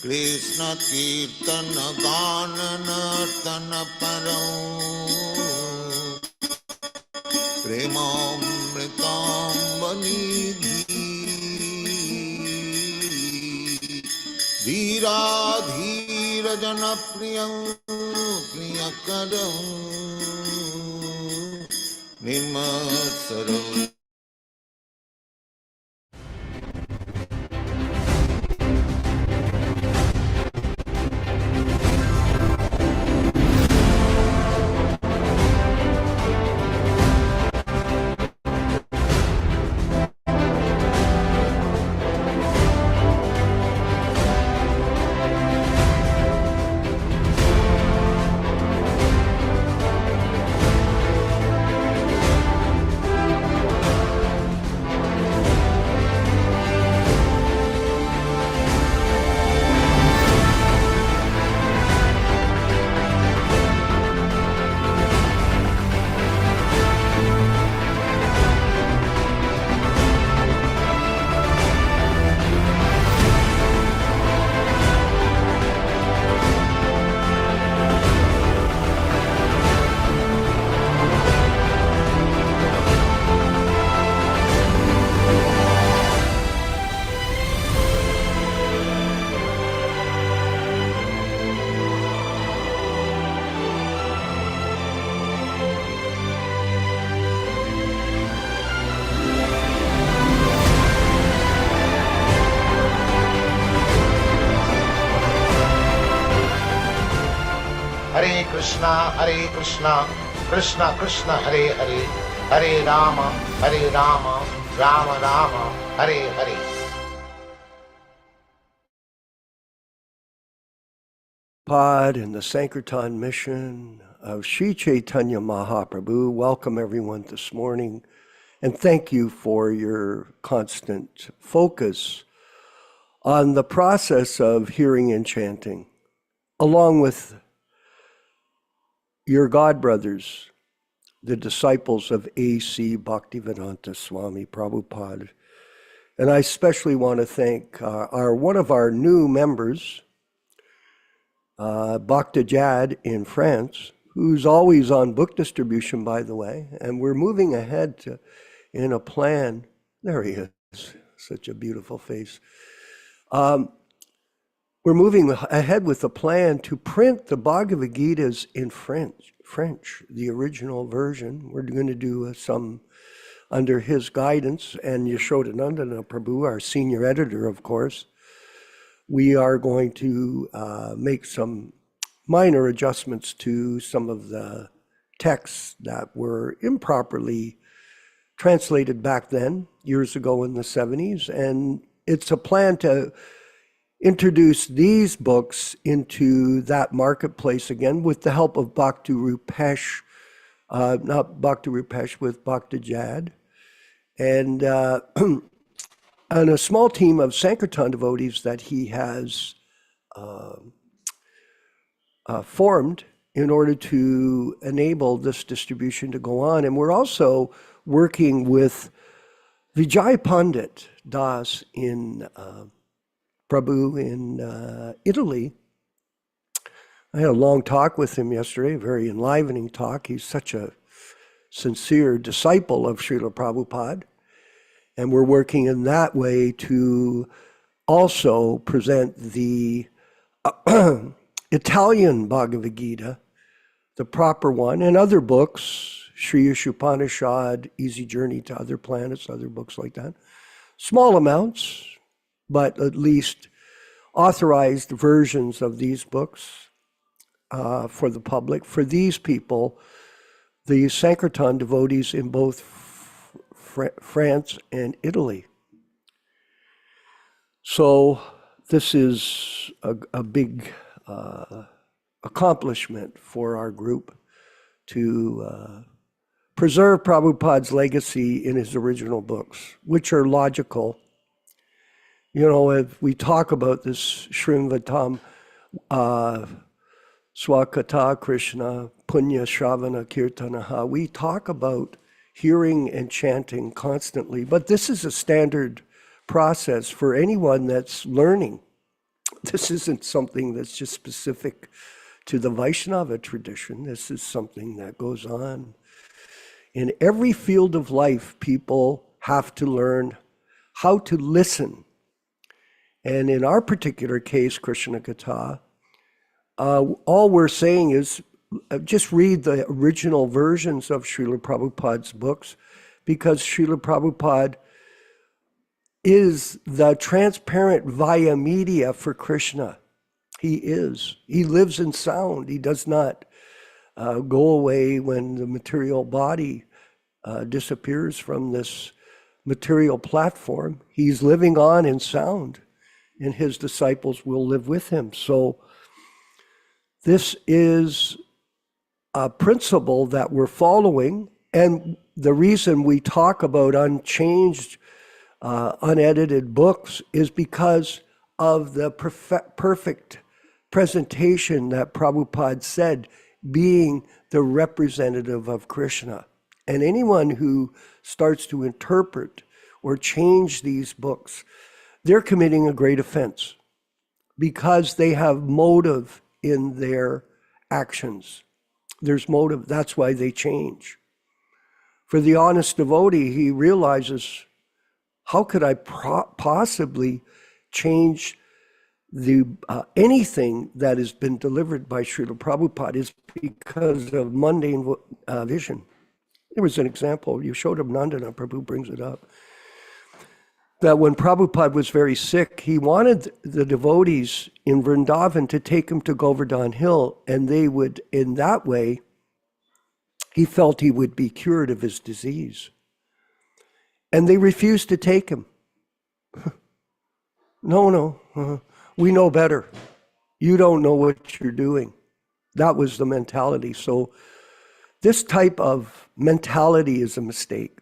Krishna Kirtana Gana Nartana Param Premamritam Vanidhi Dhira Dhira Jana Priyam Priyakaram Nirmatsaram. Hare Krishna, Krishna Krishna, Hare Hare, Hare Rama, Rama Rama, Hare Hare. Prabhupada and the Sankirtan mission of Sri Chaitanya Mahaprabhu. Welcome everyone this morning, and thank you for your constant focus on the process of hearing and chanting, along with your godbrothers, the disciples of A.C. Bhaktivedanta Swami Prabhupāda. And I especially want to thank one of our new members, Bhaktivedanta in France, who's always on book distribution, by the way, and we're moving ahead in a plan. There he is, such a beautiful face. We're moving ahead with a plan to print the Bhagavad-gītas in French, the original version. We're going to do some under his guidance, and Yaśodā-nandana Prabhu, our senior editor, of course. We are going to make some minor adjustments to some of the texts that were improperly translated back then, years ago in the 70s. And it's a plan to introduce these books into that marketplace again with the help of Bhakti Rupesh, not Bhakti Rupesh, with Bhakti Jad, and a small team of Sankirtan devotees that he has formed in order to enable this distribution to go on. And we're also working with Vijay Pandit Das in Prabhu in Italy. I had a long talk with him yesterday, a very enlivening talk. He's such a sincere disciple of Srila Prabhupada. And we're working in that way to also present the Italian Bhagavad-gītā, the proper one, and other books, Sri Upanishad, Easy Journey to Other Planets, other books like that. Small amounts, but at least authorized versions of these books for the public, for these people, the Sankirtan devotees in both France and Italy. So this is a big accomplishment for our group to preserve Prabhupada's legacy in his original books, which are logical. You know, if we talk about this Srimvatam Swakata Kṛṣṇa Punya Shravana Kirtanaha, we talk about hearing and chanting constantly, but this is a standard process for anyone that's learning This isn't something that's just specific to the Vaishnava tradition. This is something that goes on. In every field of life, people have to learn how to listen. And in our particular case, Kṛṣṇa, all we're saying is just read the original versions of Srila Prabhupada's books, because Srila Prabhupada is the transparent via media for Krishna. He is. He lives in sound. He does not go away when the material body disappears from this material platform. He's living on in sound, and his disciples will live with him. So this is a principle that we're following, and the reason we talk about unchanged, unedited books is because of the perfect presentation that Prabhupada said, being the representative of Krishna. And anyone who starts to interpret or change these books, they're committing a great offense, because they have motive in their actions. There's motive. That's why they change. For the honest devotee, he realizes, how could I possibly change the anything that has been delivered by Srila Prabhupada? Is because of mundane vision. There was an example, Yaśodā-nandana Prabhu brings it up, that when Prabhupada was very sick, he wanted the devotees in Vrindavan to take him to Govardhan Hill, and they would, in that way, he felt he would be cured of his disease. And they refused to take him. No, we know better. You don't know what you're doing. That was the mentality. So this type of mentality is a mistake.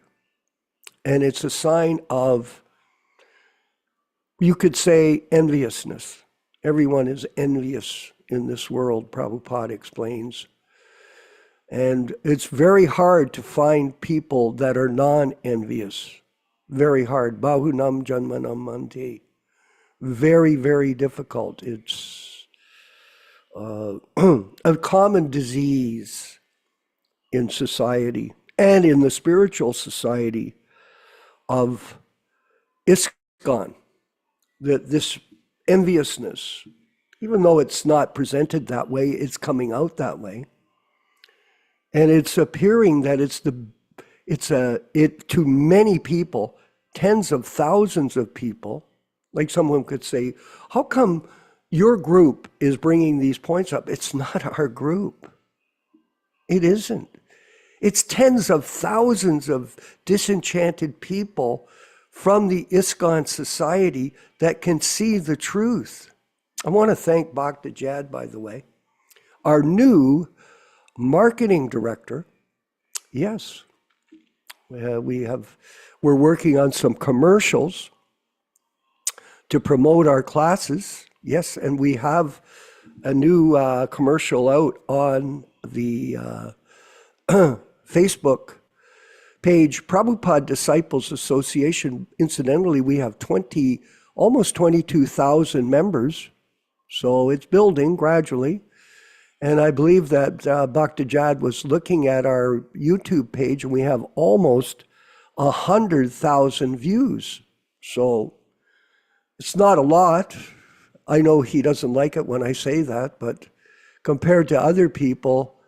And it's a sign of, you could say, enviousness. Everyone is envious in this world, Prabhupada explains. And it's very hard to find people that are non-envious. Very hard. Bahunam janmanam manti. Very, very difficult. It's a common disease in society and in the spiritual society of ISKCON. That this enviousness, even though it's not presented that way, it's coming out that way. And it's appearing that it to many people, tens of thousands of people, like someone could say, how come your group is bringing these points up? It's not our group. It isn't. It's tens of thousands of disenchanted people from the ISKCON society that can see the truth. I want to thank Bhaktivedanta, by the way, our new marketing director. Yes, we're working on some commercials to promote our classes. Yes, and we have a new commercial out on the Facebook page, Prabhupada Disciples Association. Incidentally, we have almost 22,000 members, so it's building gradually. And I believe that Bhaktivedanta was looking at our YouTube page, and we have almost 100,000 views. So it's not a lot. I know he doesn't like it when I say that, but compared to other people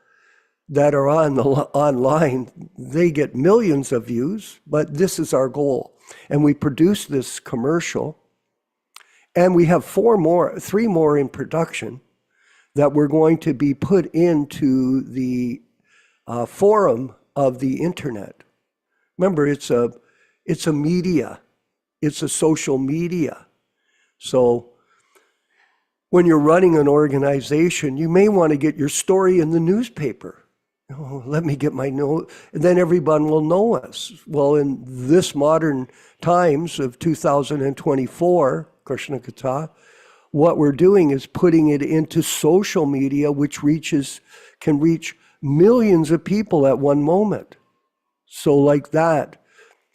that are online, they get millions of views, but this is our goal. And we produce this commercial, and we have three more in production that we're going to be put into the forum of the internet. Remember, it's a media, it's a social media. So when you're running an organization, you may want to get your story in the newspaper. Oh, let me get my note, and then everyone will know us. Well, in this modern times of 2024, Kṛṣṇa, what we're doing is putting it into social media, which can reach millions of people at one moment. So like that,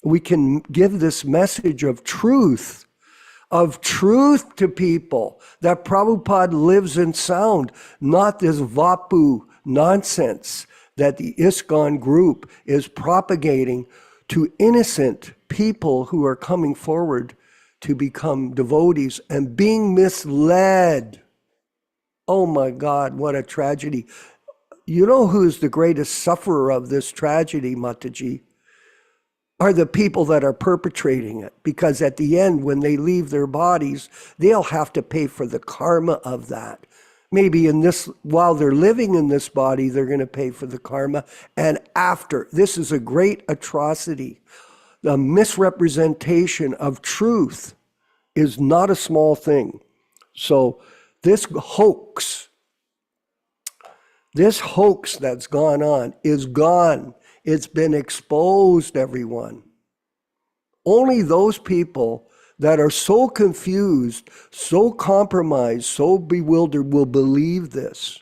we can give this message of truth of truth to people, that Prabhupada lives in sound, not this Vapu nonsense that the ISKCON group is propagating to innocent people who are coming forward to become devotees and being misled. Oh my God, what a tragedy. You know who's the greatest sufferer of this tragedy, Mataji? Are the people that are perpetrating it. Because at the end, when they leave their bodies, they'll have to pay for the karma of that. Maybe while they're living in this body, they're going to pay for the karma. And after, this is a great atrocity. The misrepresentation of truth is not a small thing. So this hoax that's gone on is gone. It's been exposed, everyone. Only those people that are so confused, so compromised, so bewildered will believe this.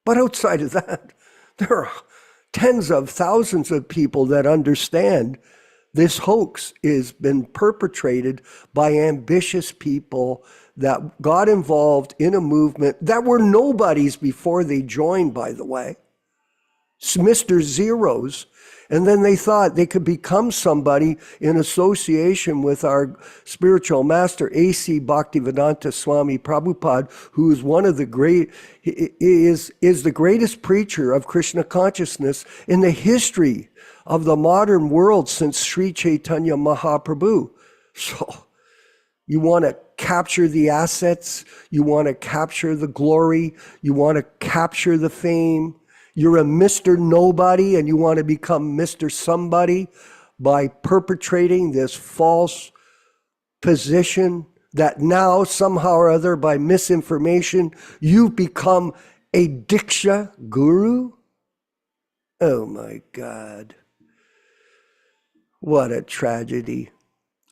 But outside of that, there are tens of thousands of people that understand this hoax has been perpetrated by ambitious people that got involved in a movement that were nobodies before they joined, by the way. Mr. Zeros. And then they thought they could become somebody in association with our spiritual master, A.C. Bhaktivedanta Swami Prabhupāda, who is one of the is the greatest preacher of Krishna consciousness in the history of the modern world since Sri Chaitanya Mahaprabhu. So you want to capture the assets, you want to capture the glory, you want to capture the fame. You're a Mr. Nobody and you want to become Mr. Somebody by perpetrating this false position that now somehow or other by misinformation, you've become a Diksha guru? Oh my God. What a tragedy.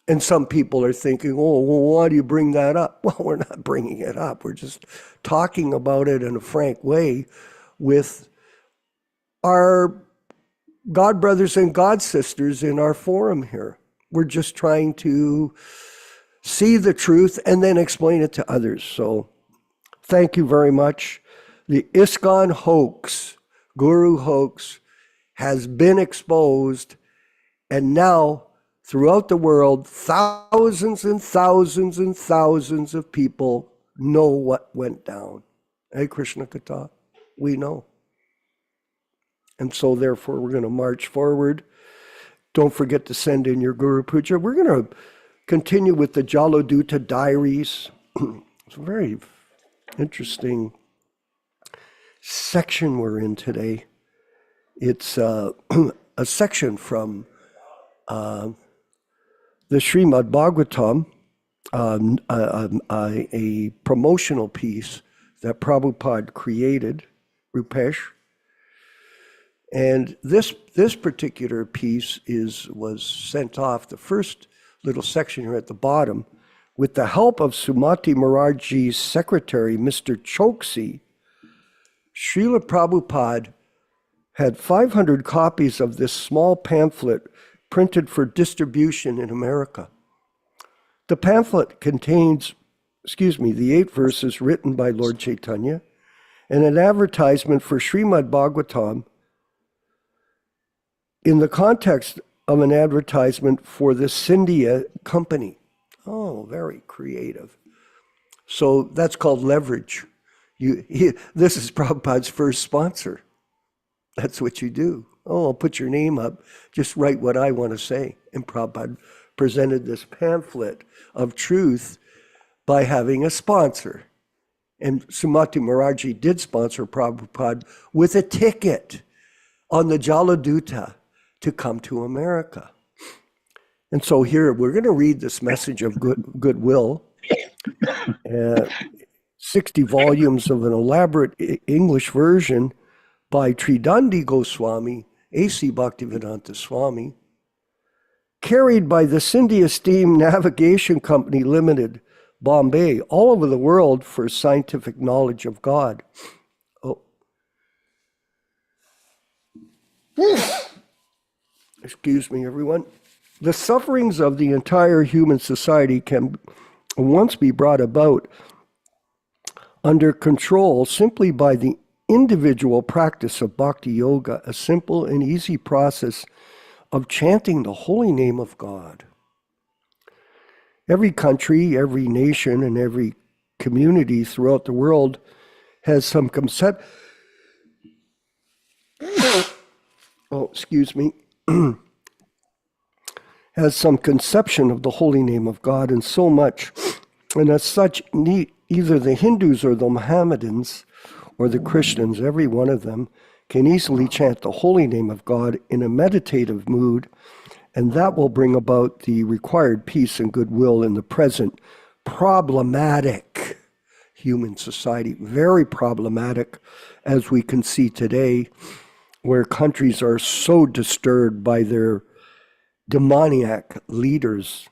And some people are thinking, oh, well, why do you bring that up? Well, we're not bringing it up. We're just talking about it in a frank way with our God brothers and God sisters in our forum here. We're just trying to see the truth and then explain it to others. So thank you very much. The ISKCON hoax, guru hoax, has been exposed, and now throughout the world, thousands and thousands and thousands of people know what went down. Hey, Krishna Kata, we know. And so therefore, we're going to march forward. Don't forget to send in your Guru Puja. We're going to continue with the Jaladutta diaries. It's a very interesting section we're in today. It's a section from the Srimad Bhagavatam, a promotional piece that Prabhupada created, Rupesh. And this particular piece was sent off, the first little section here at the bottom, with the help of Sumati Maharajji's secretary, Mr. Choksi. Srila Prabhupada had 500 copies of this small pamphlet printed for distribution in America. The pamphlet contains, the 8 verses written by Lord Chaitanya and an advertisement for Srimad Bhagavatam in the context of an advertisement for the Scindia company. Oh, very creative. So that's called leverage. This is Prabhupada's first sponsor. That's what you do. Oh, I'll put your name up. Just write what I want to say. And Prabhupada presented this pamphlet of truth by having a sponsor. And Sumati Maharajji did sponsor Prabhupada with a ticket on the Jaladutta to come to America. And so here, we're going to read this message of goodwill. 60 volumes of an elaborate English version by Tridandi Goswami, A.C. Bhaktivedanta Swami, carried by the Scindia Steam Navigation Company Limited, Bombay, all over the world for scientific knowledge of God. Oh. Excuse me, everyone. The sufferings of the entire human society can once be brought about under control simply by the individual practice of bhakti yoga, a simple and easy process of chanting the holy name of God. Every country, every nation, and every community throughout the world has some concept. Has some conception of the holy name of God, and so much, and as such, either the Hindus or the Mohammedans or the Christians, every one of them, can easily chant the holy name of God in a meditative mood, and that will bring about the required peace and goodwill in the present problematic human society, very problematic, as we can see today, where countries are so disturbed by their demoniac leaders.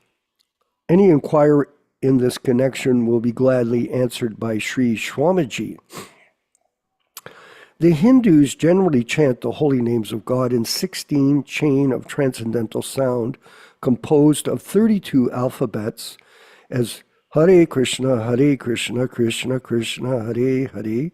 Any inquiry in this connection will be gladly answered by Sri Swamiji. The Hindus generally chant the holy names of God in 16 chain of transcendental sound, composed of 32 alphabets, as Hare Krishna, Krishna Krishna, Hare Hare,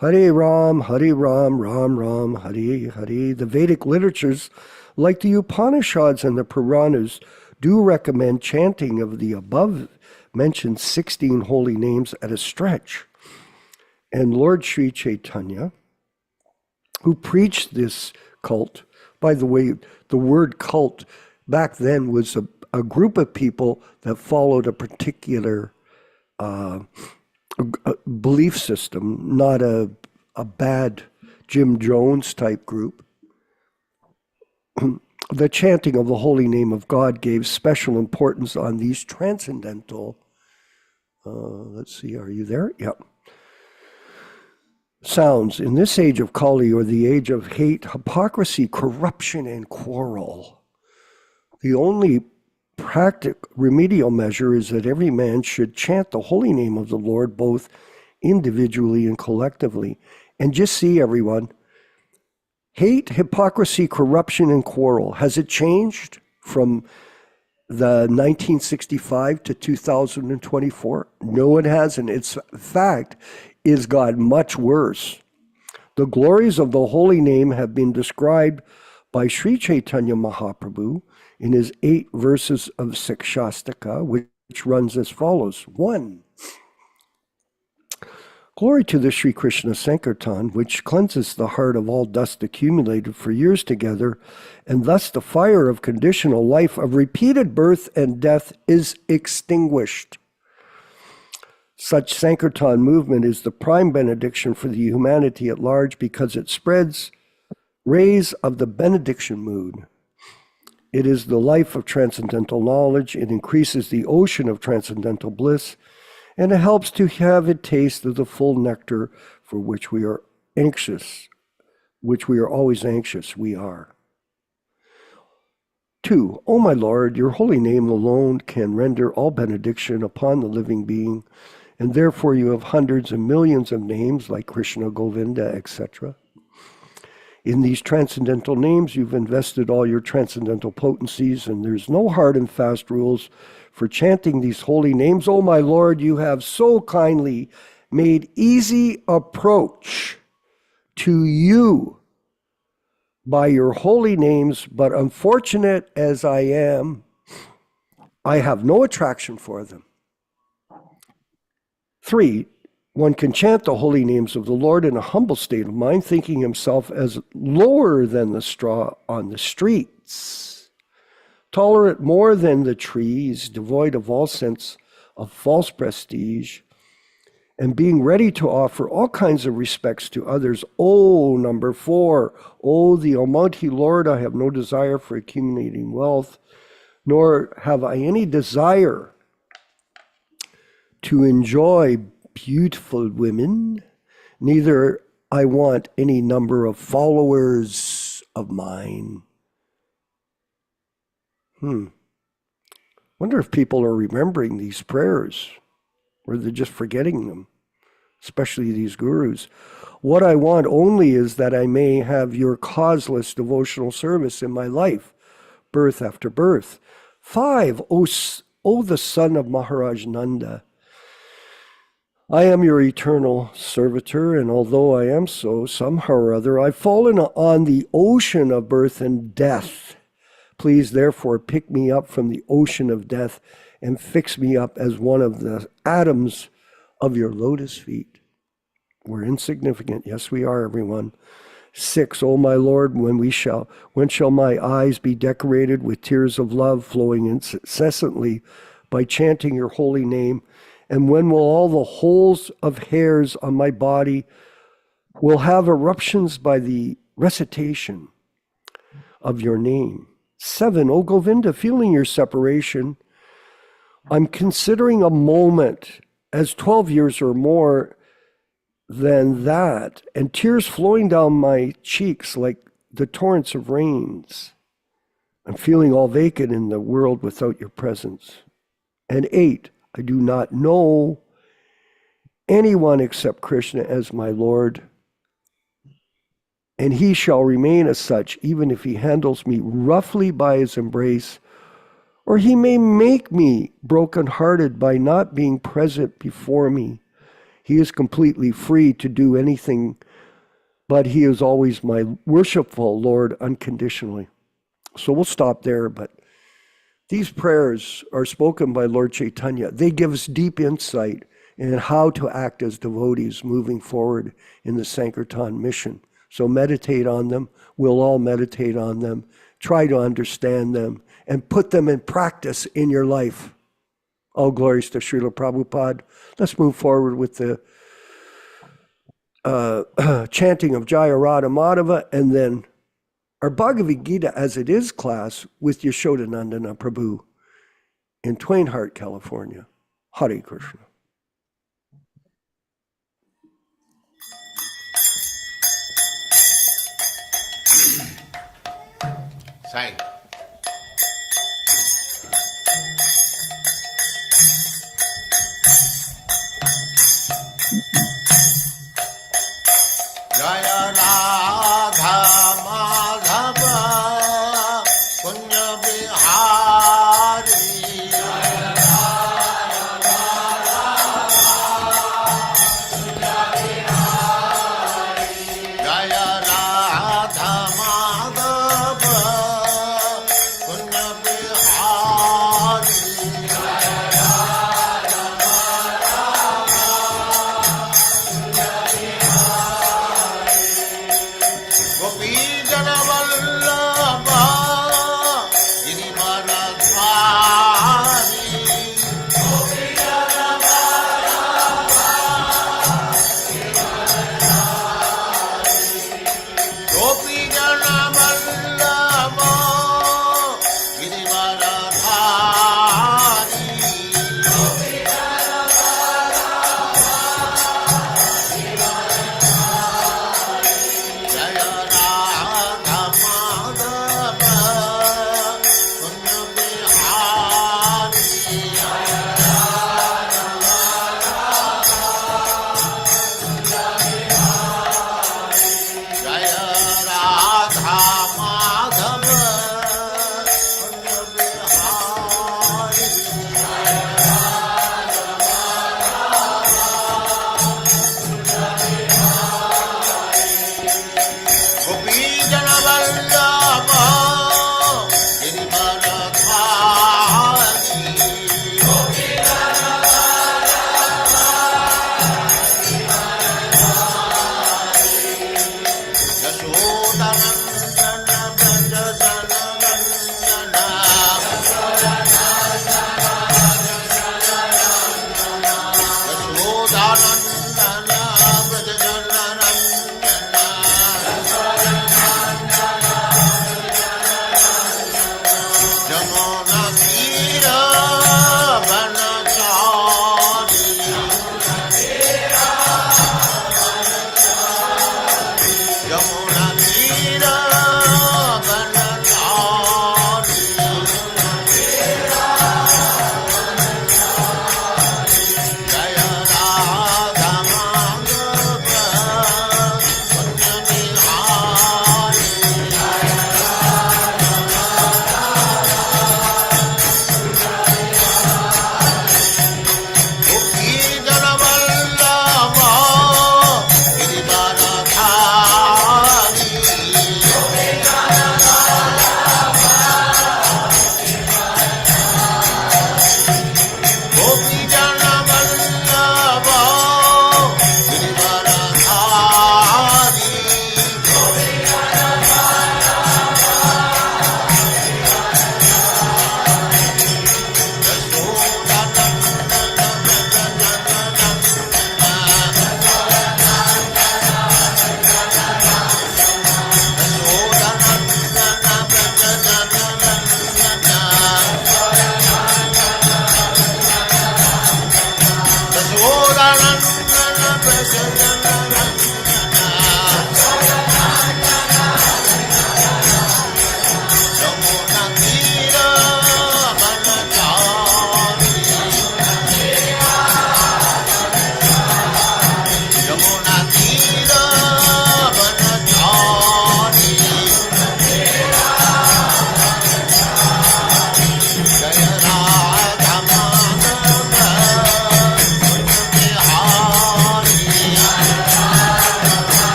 Hare Ram, Ram Ram, Hare Hare. The Vedic literatures, like the Upanishads and the Puranas, do recommend chanting of the above-mentioned 16 holy names at a stretch. And Lord Sri Chaitanya, who preached this cult, by the way, the word cult back then was a group of people that followed a particular belief system, not a bad Jim Jones type group. The chanting of the holy name of God gave special importance on these transcendental, let's see, are you there? Yep. Sounds. In this age of Kali, or the age of hate, hypocrisy, corruption, and quarrel, the only practical remedial measure is that every man should chant the holy name of the Lord both individually and collectively. And just see, everyone, hate, hypocrisy, corruption, and quarrel, has it changed from the 1965 to 2024? No, it hasn't. It's fact, is God much worse. The glories of the holy name have been described by Sri Chaitanya Mahaprabhu in his 8 verses of Sikshastaka, which runs as follows. 1. Glory to the Sri Krishna Sankirtan, which cleanses the heart of all dust accumulated for years together, and thus the fire of conditional life of repeated birth and death is extinguished. Such Sankirtan movement is the prime benediction for the humanity at large because it spreads rays of the benediction mood. It is the life of transcendental knowledge. It increases the ocean of transcendental bliss, and it helps to have a taste of the full nectar for which we are anxious, which we are always anxious, we are. 2. O my Lord, your holy name alone can render all benediction upon the living being, and therefore you have hundreds and millions of names like Krishna, Govinda, etc. In these transcendental names, you've invested all your transcendental potencies, and there's no hard and fast rules for chanting these holy names. Oh, my Lord, you have so kindly made easy approach to you by your holy names, but unfortunate as I am, I have no attraction for them. 3. One can chant the holy names of the Lord in a humble state of mind, thinking himself as lower than the straw on the streets, tolerant more than the trees, devoid of all sense of false prestige, and being ready to offer all kinds of respects to others. Oh, number 4, oh, the Almighty Lord, I have no desire for accumulating wealth, nor have I any desire to enjoy beautiful women, neither I want any number of followers of mine. Wonder if people are remembering these prayers, or they're just forgetting them, especially these gurus. What I want only is that I may have your causeless devotional service in my life, birth after birth. 5, O the son of Maharaj Nanda, I am your eternal servitor, and although I am so, somehow or other, I've fallen on the ocean of birth and death. Please, therefore, pick me up from the ocean of death and fix me up as one of the atoms of your lotus feet. We're insignificant. Yes, we are, everyone. 6, O my Lord, when shall my eyes be decorated with tears of love flowing incessantly by chanting your holy name? And when will all the holes of hairs on my body will have eruptions by the recitation of your name? 7, O Govinda, feeling your separation, I'm considering a moment as 12 years or more than that, and tears flowing down my cheeks like the torrents of rains. I'm feeling all vacant in the world without your presence. And 8, I do not know anyone except Krishna as my Lord, and he shall remain as such, even if he handles me roughly by his embrace, or he may make me broken-hearted by not being present before me. He is completely free to do anything, but he is always my worshipful Lord unconditionally. So we'll stop there, but these prayers are spoken by Lord Chaitanya. They give us deep insight in how to act as devotees moving forward in the Sankirtan mission. So meditate on them. We'll all meditate on them. Try to understand them and put them in practice in your life. All glories to Srila Prabhupada. Let's move forward with the chanting of Jaya Radha Madhava, and then our Bhagavad-gītā As It Is class with Yaśodā-nandana Prabhu in Twain Harte, California. Hare Krishna. Sai. Jaya Radha Madhava Punya Bihari. Jaya Radha Madhava Punya Bihari. Jaya Radha Madhava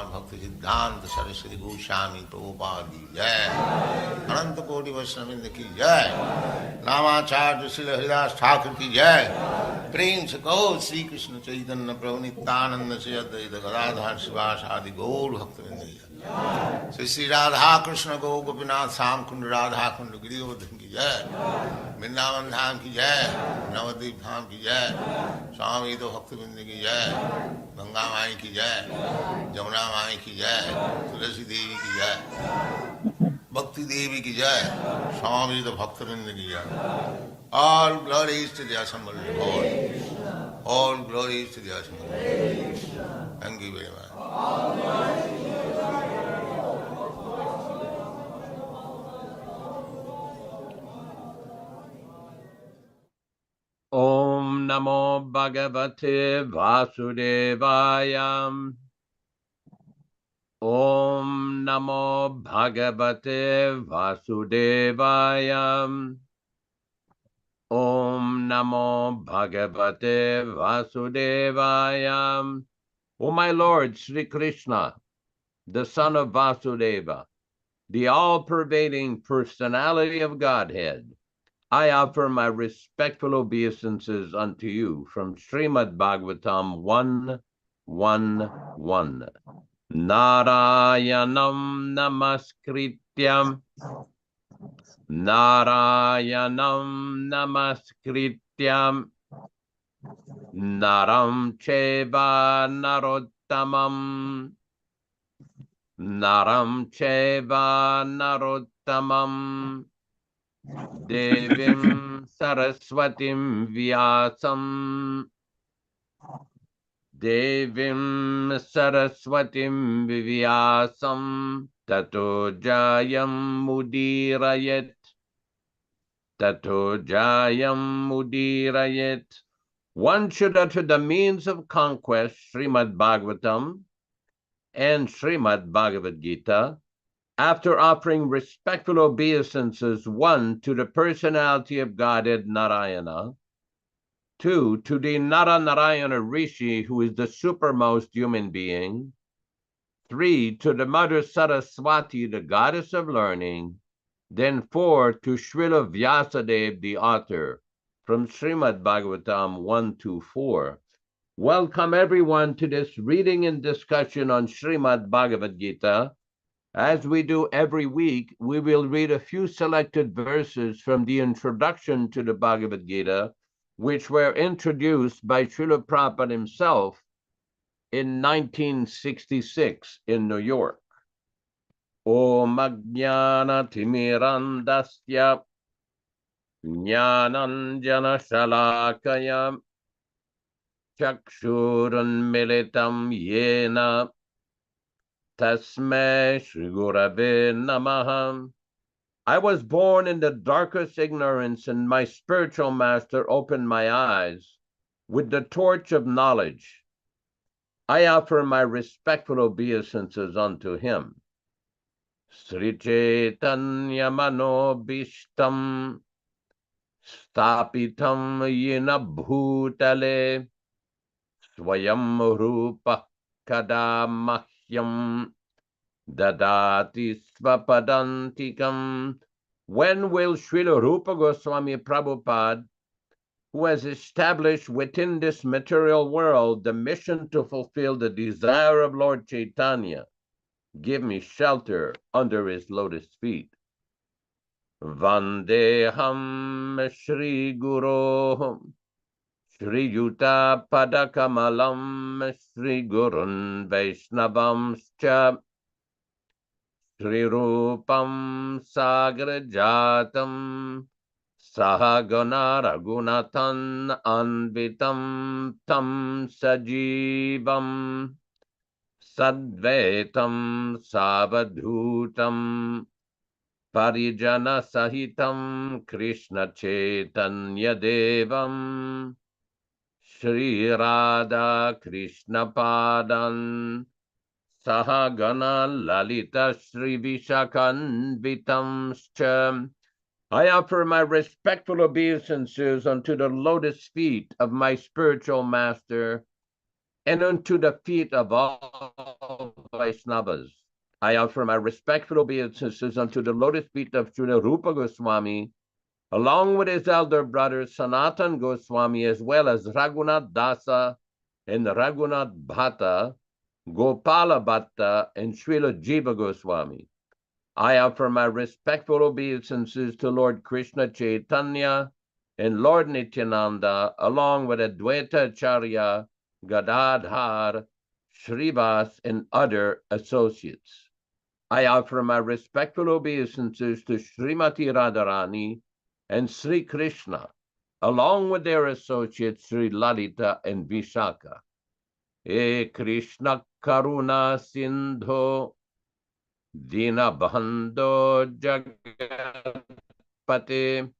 Bhaktivedanta Swami Prabhupāda ki jai, Ananta Koti Vaishnavrinda ki jai, Namacharya Srila Haridas Thakur ki jai, Prem se kaho Sri Krishna Chaitanya Prabhu Nityananda Sri Advaita Gadadhar Sivasadi Gaur Bhaktivinoda ki jai, Sri Radha Krishna Gaur Gopinath Sam Kund Radha Kund Giridham ki jai, Vrindavan Dham ki jai, Navadvip Dham ki jai, Swami Bhaktivinoda ki jai, Ganga Mai ki jai, Jamuna Mai ki jai, Tulasi Devi ki jai, Bhakti Devi ki jai, Swami Bhaktivinoda ki jai. All glories to the assembled Lord. All glories to the assembled Lord. Thank you very much. Om Namo Bhagavate Vasudevaya. Om Namo Bhagavate Vasudevaya. Om Namo Bhagavate Vasudevaya. O my Lord Sri Krishna, the son of Vasudeva, the all-pervading personality of Godhead, I offer my respectful obeisances unto you from Srimad Bhagavatam 1:1:1. Narayanam namaskrityam Narayanam namaskrityam Naram cheva narottamam Naram cheva narottamam Devim Saraswatim Vyasam Devim Saraswatim Vyasam Tato Jayam Mudirayet Tato Jayam Mudirayet. One should utter the means of conquest, Srimad Bhagavatam and Srimad Bhagavad-gītā, after offering respectful obeisances, 1, to the personality of Godhead Narayana, 2, to the Nara-Narayana Rishi, who is the supermost human being, 3, to the Mother Saraswati, the goddess of learning, then 4, to Srila Vyasadeva, the author, from Srimad Bhagavatam 1-4. Welcome everyone to this reading and discussion on Srimad Bhagavad-gītā. As we do every week, we will read a few selected verses from the introduction to the Bhagavad-gītā, which were introduced by Srila Prabhupada himself in 1966 in New York. Om Ajnana Timirandasya Jnananjana Shalakaya Chakshurun Militam Yena Tasmai Shri Gurave Namaha. I was born in the darkest ignorance, and my spiritual master opened my eyes with the torch of knowledge. I offer my respectful obeisances unto him. Sri Chaitanya Manobishtam Stapitam Yena Bhutale Swayam Rupa Kadamahyam Dadati Svapadantikam. When will Srila Rupa Goswami Prabhupada, who has established within this material world the mission to fulfill the desire of Lord Chaitanya, give me shelter under his lotus feet? Vandeham Shri Guru Shri Yuta Padakamalam Shri Gurun Vaishnavamscha Shri Rupam Sagrajatam Sahagana Raghunathan Anvitam Tam Sajivam Sadvaitam Savadhutam Parijana Sahitam Krishna Chaitanya Devam Shri Radha Krishna Padan Sahagana Lalita Shri Vishakanvitam Scha. I offer my respectful obeisances unto the lotus feet of my spiritual master and unto the feet of all Vaishnavas. I offer my respectful obeisances unto the lotus feet of Srila Rupa Goswami, along with his elder brothers Sanatan Goswami, as well as Raghunath Dasa and Raghunath Bhatta, Gopala Bhatta, and Srila Jiva Goswami. I offer my respectful obeisances to Lord Krishna Chaitanya and Lord Nityananda, along with Advaita Acharya, Gadadhar, Srivas, and other associates. I offer my respectful obeisances to Srimati Radharani and Sri Krishna, along with their associates Sri Lalita and Vishaka. E Krishna Karuna Sindho Dinabandho Jagatpate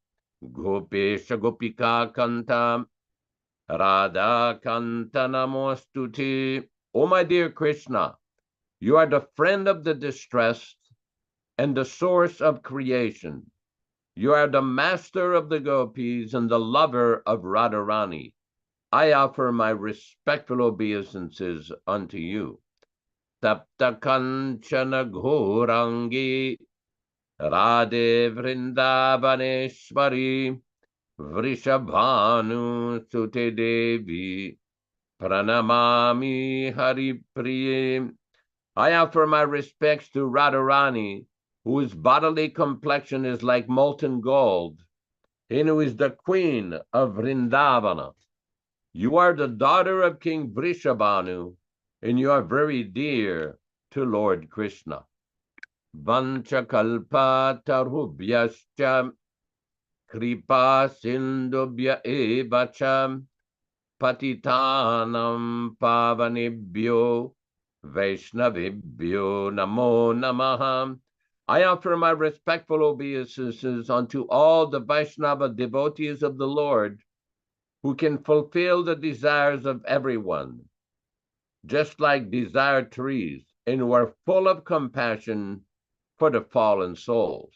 Gopesha Gopika Kanta Radha Kanta Namostuti. Oh, my dear Krishna, you are the friend of the distressed and the source of creation. You are the master of the gopis and the lover of Radharani. I offer my respectful obeisances unto you. Tapta Kanchana Ghorangi Radhe Vrindavaneshwari Vrishabhanu Sute Devi Pranamami Hari Priye. I offer my respects to Radharani, whose bodily complexion is like molten gold, and who is the queen of Vrindavana. You are the daughter of King Vrishabhanu, and you are very dear to Lord Krishna. Vanchakalpa tarubhyascha kripa sindubhya evacha patitanam pavanibhyo Vaishnavibhyo namo namaha. I offer my respectful obeisances unto all the Vaishnava devotees of the Lord who can fulfill the desires of everyone, just like desired trees, and who are full of compassion for the fallen souls.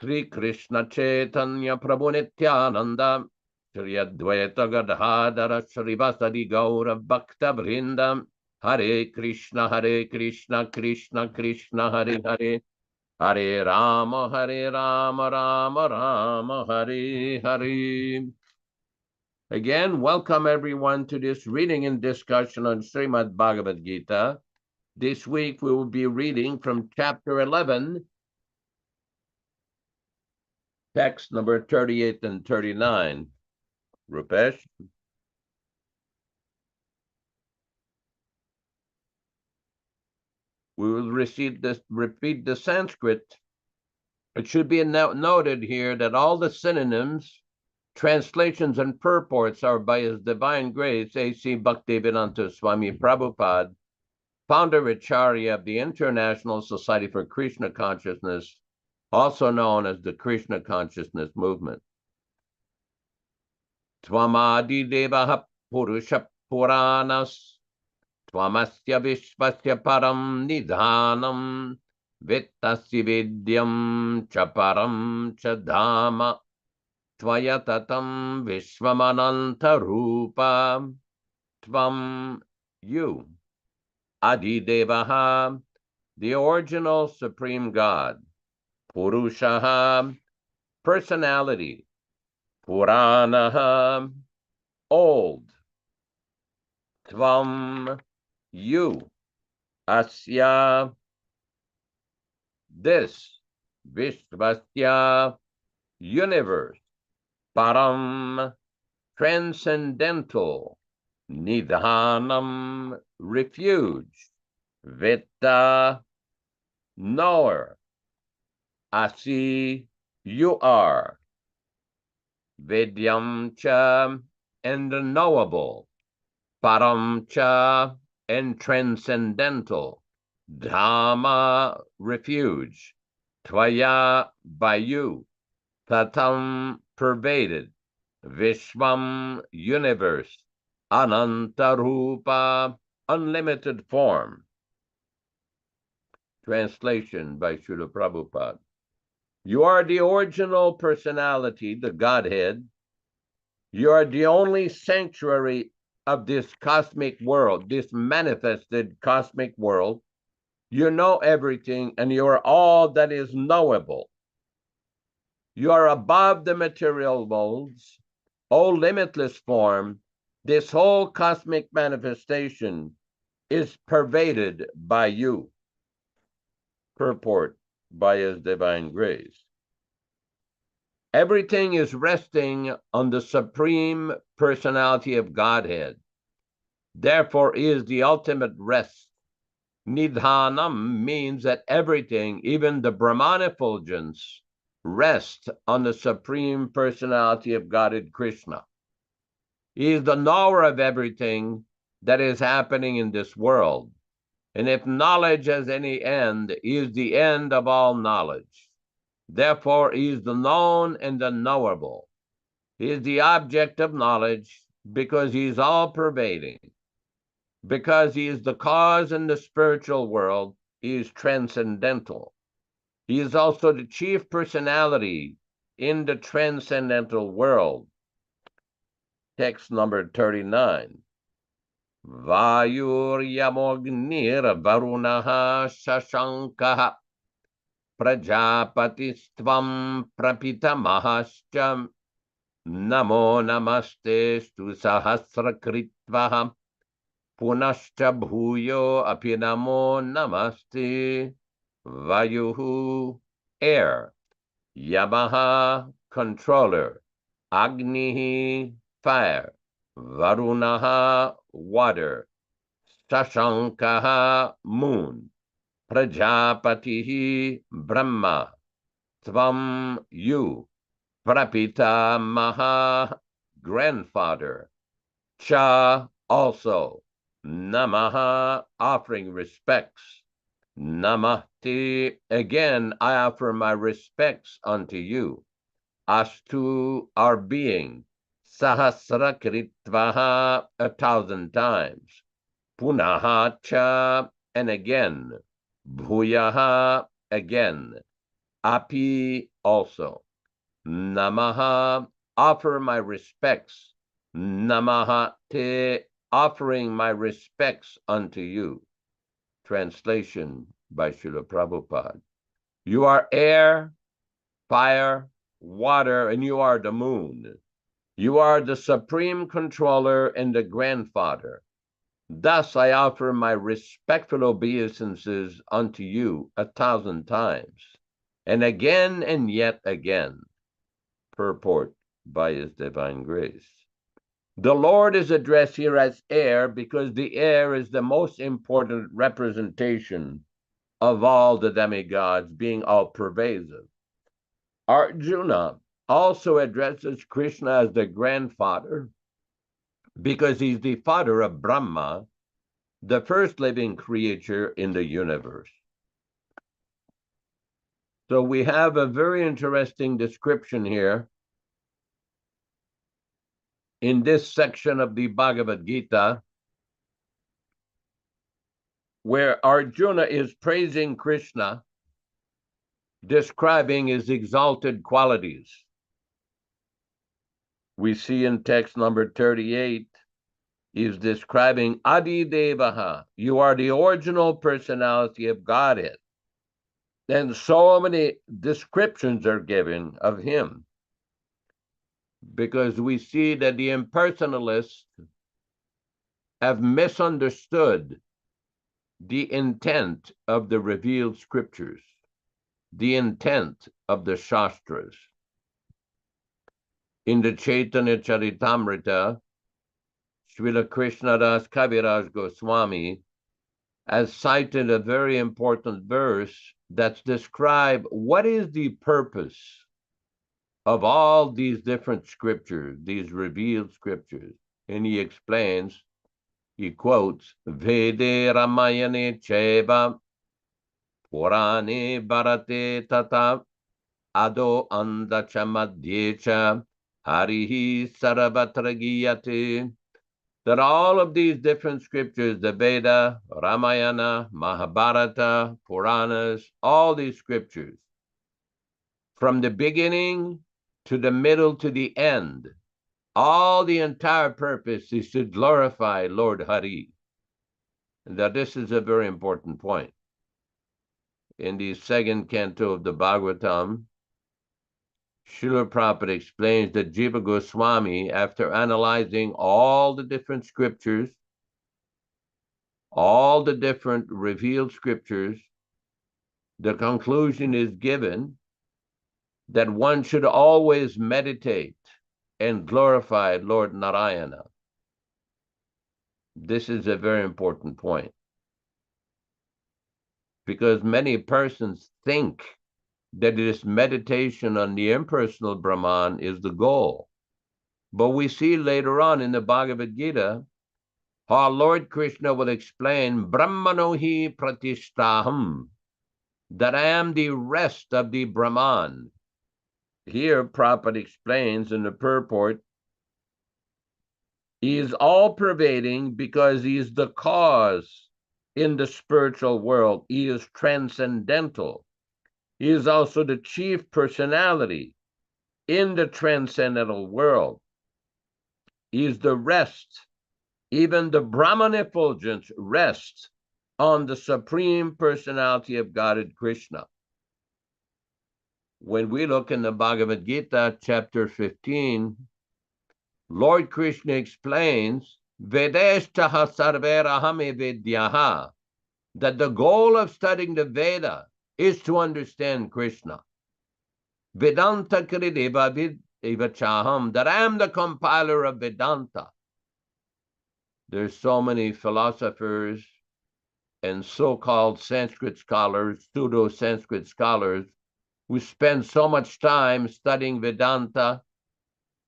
Sri Krishna Chaitanya Prabhu Nityananda Shri Advaita Gadadhara Srivasadi Gaura Bhakta Vrindam Hare Krishna Krishna Krishna Hare Hare Hare Rama Rama Rama Hare Hare. Again, welcome everyone to this reading and discussion on Srimad Bhagavad-gītā. This week we will be reading from chapter 11, text number 38 and 39. Rupesh? We will repeat the Sanskrit. It should be noted here that all the synonyms, translations, and purports are by His Divine Grace A.C. Bhaktivedanta Swami Prabhupāda, Founder-Ācārya of the International Society for Krishna Consciousness, also known as the Krishna Consciousness Movement. Tvamadi Devaha Purusha Puranas Tvamasya Vishvasya Param Nidhanam Vittasya Vidyam Chaparam Chadhama Tvayatatam Vishvamananta Rupa Tvam You Adidevaha, the original Supreme God. Purushaha, personality. Puranaha, old. Tvam, you. Asya, this Vishvasya universe, Param, transcendental, Nidhanam, refuge, Vetta, knower, Asi, you are, Vedyam cha, and the knowable, Param cha, and transcendental, Dhamma, refuge, Tvaya, by you, Tatam, pervaded, Vishvam, universe, Anantarupa, unlimited form. Translation by Srila Prabhupada. You are the original personality, the Godhead. You are the only sanctuary of this cosmic world, this manifested cosmic world. You know everything, and you are all that is knowable. You are above the material molds, O limitless form. This whole cosmic manifestation is pervaded by you. Purport by His Divine Grace. Everything is resting on the Supreme Personality of Godhead. Therefore is the ultimate rest. Nidhanam means that everything, even the Brahman effulgence, rests on the Supreme Personality of Godhead Krishna. He is the knower of everything that is happening in this world. And if knowledge has any end, he is the end of all knowledge. Therefore, he is the known and the knowable. He is the object of knowledge because he is all-pervading. Because he is the cause in the spiritual world, he is transcendental. He is also the chief personality in the transcendental world. Text number 39. Vayuryamognir varunaha shashankaha prajapatistvam prapitamahascha namo namaste stu sahasrakritvaha punascha bhuyo apinamo namaste. Vayuhu, air, Yamaha, controller, Agnihi, fire, Varunaha, water, Shashankaha, moon, Prajapatihi, Brahma, Tvam, you, Prapita Maha, grandfather, Cha, also, Namaha, offering respects, Namaste, again I offer my respects unto you. Astu, our being, Sahasrakritvaha, 1,000 times. Punaha cha, and again. Bhuyaha, again. Api, also. Namaha, offer my respects. Namaha te, offering my respects unto you. Translation by Srila Prabhupada. You are air, fire, water, and you are the moon. You are the supreme controller and the grandfather. Thus I offer my respectful obeisances unto you 1,000 times, and again and yet again. Purport by His Divine Grace. The Lord is addressed here as air because the air is the most important representation of all the demigods, being all-pervasive. Arjuna also addresses Krishna as the grandfather because he's the father of Brahma, the first living creature in the universe. So we have a very interesting description here in this section of the Bhagavad-gītā, where Arjuna is praising Krishna, describing his exalted qualities. We see in text number 38, he's describing Adi Devaha, you are the original personality of Godhead. And so many descriptions are given of him, because we see that the impersonalists have misunderstood the intent of the revealed scriptures, the intent of the Shastras. In the Chaitanya Charitamrita, Srila Krishnadas Kaviraj Goswami has cited a very important verse that's described what is the purpose of all these different scriptures, these revealed scriptures. And he explains, he quotes, Vede Ramayane Cheva Purane Bharate Tata Ado Andacha Madhyecha Harihi Sarvatra Giyate, that all of these different scriptures, the Veda, Ramayana, Mahabharata, Puranas, all these scriptures, from the beginning to the middle to the end, all the entire purpose is to glorify Lord Hari. And that this is a very important point. In the second canto of the Bhagavatam, Srila Prabhupada explains that Jiva Goswami, after analyzing all the different scriptures, all the different revealed scriptures, the conclusion is given that one should always meditate and glorify Lord Narayana. This is a very important point, because many persons think that this meditation on the impersonal Brahman is the goal. But we see later on in the Bhagavad-gītā how Lord Krishna will explain Brahmanohi Pratishtaham, that I am the rest of the Brahman. Here Prabhupada explains in the purport, he is all-pervading because he is the cause in the spiritual world. He is transcendental. He is also the chief personality in the transcendental world. He is the rest. Even the Brahman effulgence rests on the Supreme Personality of Godhead, Krishna. When we look in the Bhagavad-gītā, chapter 15, Lord Krishna explains, Vedeshtaha sarverahame vidyaha, that the goal of studying the Veda is to understand Krishna. Vedanta krideva vidivachaham, that I am the compiler of Vedanta. There's so many philosophers and so-called Sanskrit scholars, pseudo-Sanskrit scholars, who spend so much time studying Vedanta,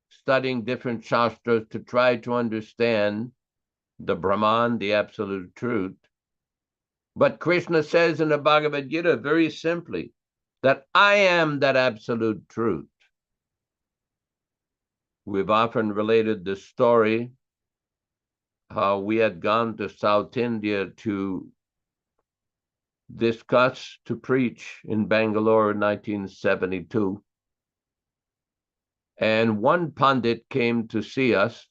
studying different shastras to try to understand the Brahman, the absolute truth. But Krishna says in the Bhagavad-gītā very simply that I am that absolute truth. We've often related this story, how we had gone to South India to discuss, to preach in Bangalore in 1972. And one Pandit came to see us,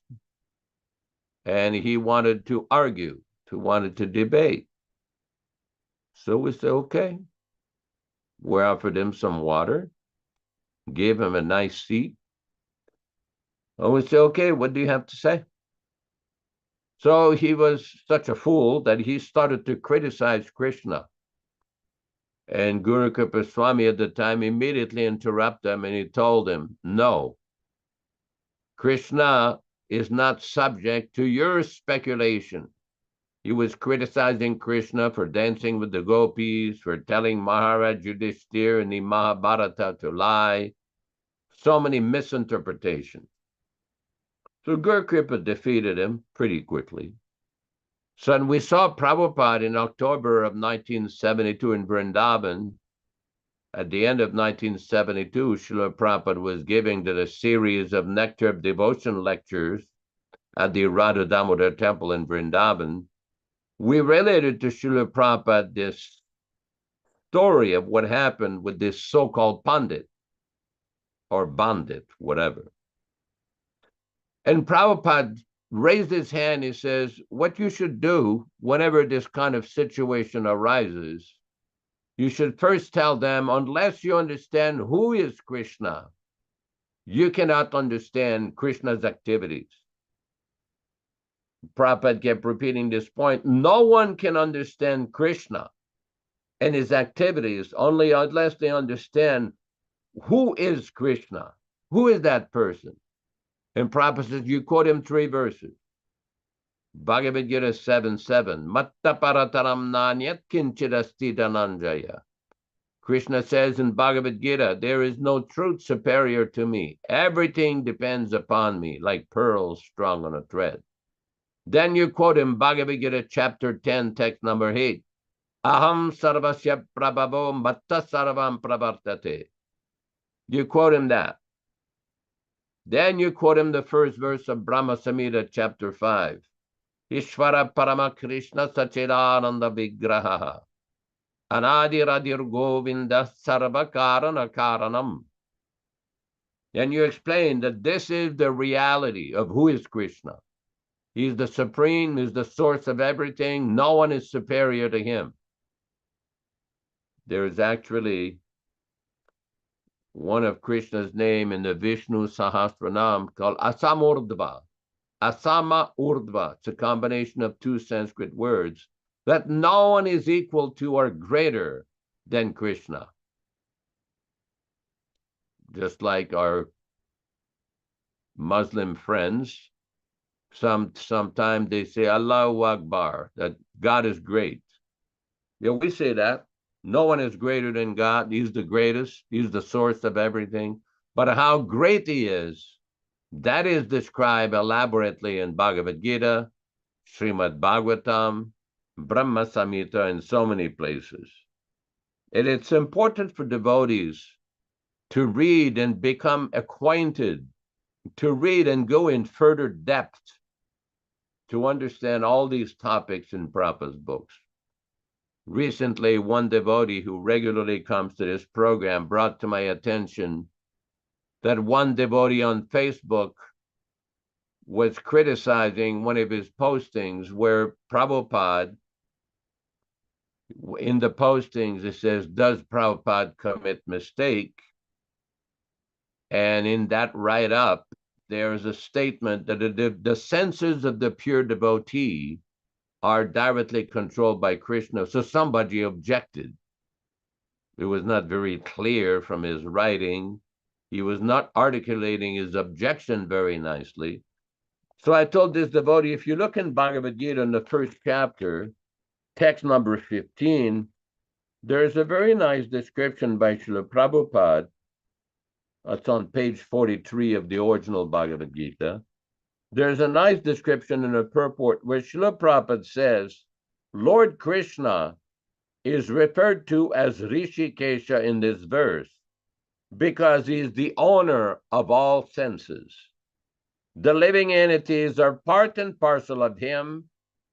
and he wanted to argue, wanted to debate. So we said, okay. We offered him some water, gave him a nice seat. And we said, okay, what do you have to say? So he was such a fool that he started to criticize Krishna. And Guru Kripa Swami at the time immediately interrupted him, and he told him, no, Krishna is not subject to your speculation. He was criticizing Krishna for dancing with the gopis, for telling Maharaj Yudhishthira in the Mahabharata to lie. So many misinterpretations. So Guru Kripa defeated him pretty quickly. So when we saw Prabhupada in October of 1972 in Vrindavan, at the end of 1972, Srila Prabhupada was giving a series of Nectar of Devotion lectures at the Radha Damodar Temple in Vrindavan. We related to Srila Prabhupada this story of what happened with this so-called Pandit, or Bandit, whatever. And Prabhupada raised his hand, he says, what you should do whenever this kind of situation arises, you should first tell them, unless you understand who is Krishna, you cannot understand Krishna's activities. Prabhupada kept repeating this point. No one can understand Krishna and his activities only unless they understand who is Krishna. Who is that person? And Prabhupada says, you quote him 3 verses. Bhagavad-gītā 7:7. Matta parataram nanyat kinchidasti dhananjaya. Krishna says in Bhagavad-gītā, there is no truth superior to me. Everything depends upon me, like pearls strung on a thread. Then you quote him Bhagavad-gītā chapter 10, text number 8. Aham sarvasya prabhavo matta sarvam pravartate. You quote him that. Then you quote him the first verse of Brahma Samhita chapter 5. Ishvara parama Krishna sachidananda vigraha. Anadiradir govinda sarva karana karanam. And you explain that this is the reality of who is Krishna. He's the supreme, he's the source of everything. No one is superior to him. There is actually one of Krishna's name in the Vishnu Sahasranam called Asamurdva. Asama Urdhva. It's a combination of 2 Sanskrit words that no one is equal to or greater than Krishna. Just like our Muslim friends, sometimes they say Allahu Akbar, that God is great. Yeah, we say that. No one is greater than God. He's the greatest. He's the source of everything. But how great he is, that is described elaborately in Bhagavad-gītā, Srimad Bhagavatam, Brahma Samhita, and so many places. And it's important for devotees to read and become acquainted, to read and go in further depth to understand all these topics in Prabhupada's books. Recently, one devotee who regularly comes to this program brought to my attention that one devotee on Facebook was criticizing one of his postings where Prabhupada, in the postings, it says, does Prabhupada commit mistake? And in that write-up, there is a statement that the senses of the pure devotee are directly controlled by Krishna. So somebody objected. It was not very clear from his writing. He was not articulating his objection very nicely. So I told this devotee, if you look in Bhagavad-gītā in the first chapter, text number 15, there's a very nice description by Srila Prabhupada. It's on page 43 of the original Bhagavad-gītā. There's a nice description in the purport where Srila Prabhupada says, Lord Krishna is referred to as Rishikesha in this verse because he is the owner of all senses. The living entities are part and parcel of him,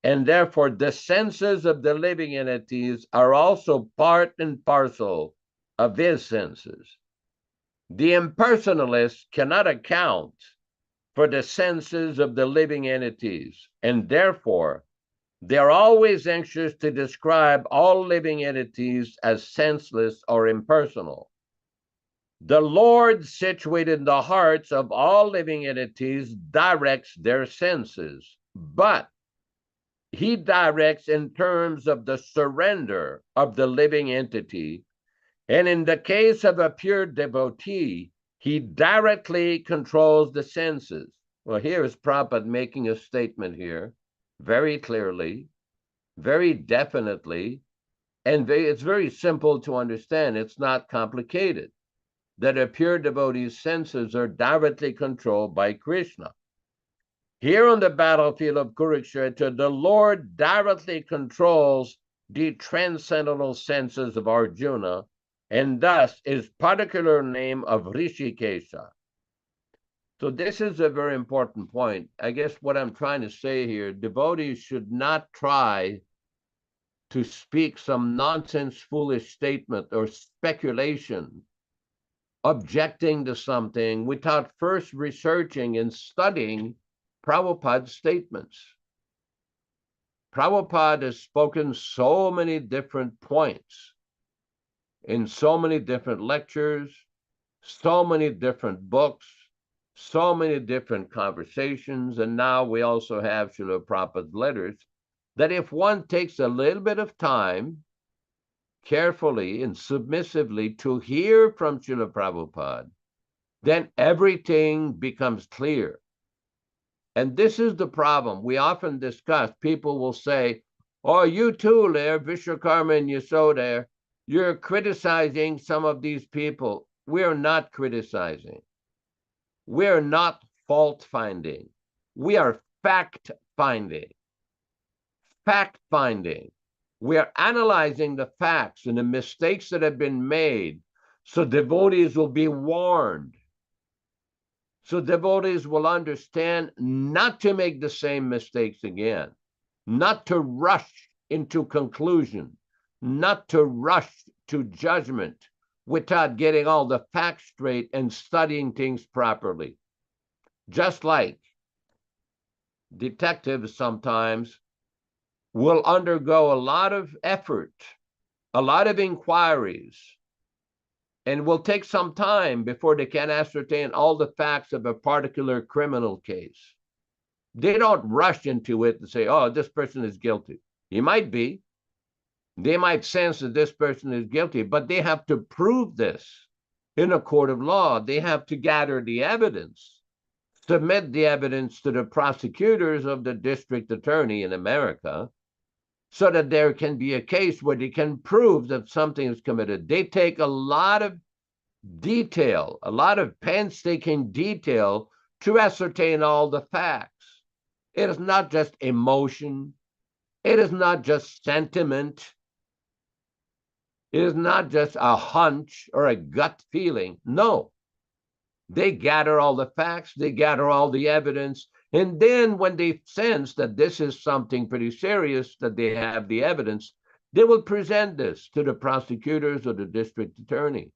and therefore the senses of the living entities are also part and parcel of his senses. The impersonalists cannot account for the senses of the living entities, and therefore they're always anxious to describe all living entities as senseless or impersonal. The Lord, situated in the hearts of all living entities, directs their senses, but he directs in terms of the surrender of the living entity, and in the case of a pure devotee, he directly controls the senses. Well, here is Prabhupada making a statement here, very clearly, very definitely, and it's very simple to understand. It's not complicated, that a pure devotee's senses are directly controlled by Krishna. Here on the battlefield of Kurukshetra, the Lord directly controls the transcendental senses of Arjuna, and thus his particular name of Rishikesha. So this is a very important point. I guess what I'm trying to say here, devotees should not try to speak some nonsense, foolish statement or speculation, objecting to something without first researching and studying Prabhupada's statements. Prabhupada has spoken so many different points in so many different lectures, so many different books, so many different conversations, and now we also have Srila Prabhupada's letters, that if one takes a little bit of time, carefully and submissively to hear from Srila Prabhupada, then everything becomes clear. And this is the problem. We often discuss, people will say, oh, you too, there, Vishwakarma and Yasoda, you're criticizing some of these people. We're not criticizing. We're not fault-finding. We are fact-finding. Fact-finding. We're analyzing the facts and the mistakes that have been made, so devotees will be warned. So devotees will understand not to make the same mistakes again, not to rush into conclusion, not to rush to judgment without getting all the facts straight and studying things properly. Just like detectives sometimes will undergo a lot of effort, a lot of inquiries, and will take some time before they can ascertain all the facts of a particular criminal case. They don't rush into it and say, oh, this person is guilty. He might be. They might sense that this person is guilty, but they have to prove this in a court of law. They have to gather the evidence, submit the evidence to the prosecutors of the district attorney in America, so that there can be a case where they can prove that something is committed. They take a lot of detail, a lot of painstaking detail to ascertain all the facts. It is not just emotion. It is not just sentiment. It is not just a hunch or a gut feeling. No. They gather all the facts, they gather all the evidence, and then when they sense that this is something pretty serious, that they have the evidence, they will present this to the prosecutors or the district attorney.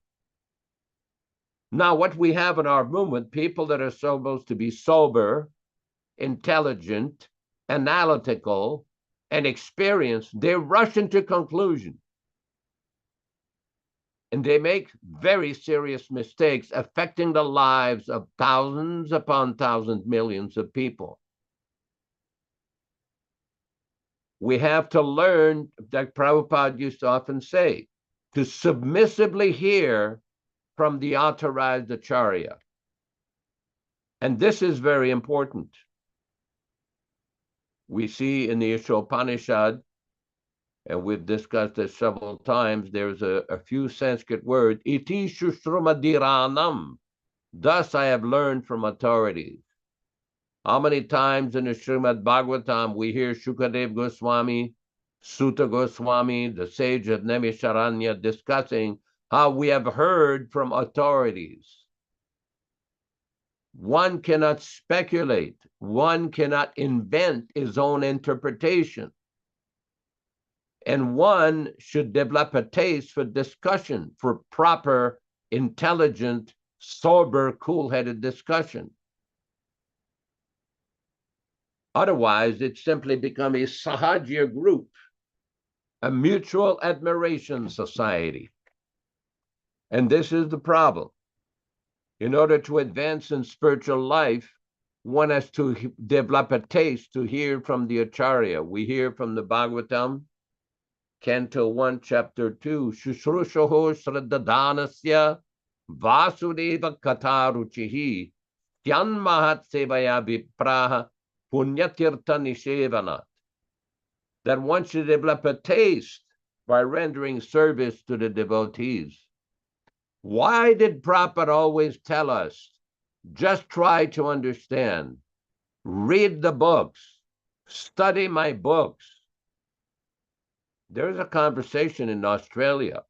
Now, what we have in our movement, people that are supposed to be sober, intelligent, analytical, and experienced, they rush into conclusion. And they make very serious mistakes affecting the lives of thousands upon thousands, millions of people. We have to learn, like Prabhupada used to often say, to submissively hear from the authorized Acharya. And this is very important. We see in the Ishopanishad, and we've discussed this several times, there's a few Sanskrit words, iti shushrumadiranam, thus I have learned from authorities. How many times in the Srimad Bhagavatam we hear Shukadev Goswami, Sutta Goswami, the sage of Naimisharanya, discussing how we have heard from authorities. One cannot speculate, one cannot invent his own interpretation. And one should develop a taste for discussion, for proper, intelligent, sober, cool-headed discussion. Otherwise, it simply becomes a sahajya group, a mutual admiration society. And this is the problem. In order to advance in spiritual life, one has to develop a taste to hear from the Acharya. We hear from the Bhagavatam, Canto 1, Chapter 2, Shushrushoho Shraddhadanasya Vasudeva Kataruchihi Tyan Mahat Sevaya Vipraha Punyatirtha Nishevanat. That one should develop a taste by rendering service to the devotees. Why did Prabhupada always tell us, just try to understand, read the books, study my books? There's a conversation in Australia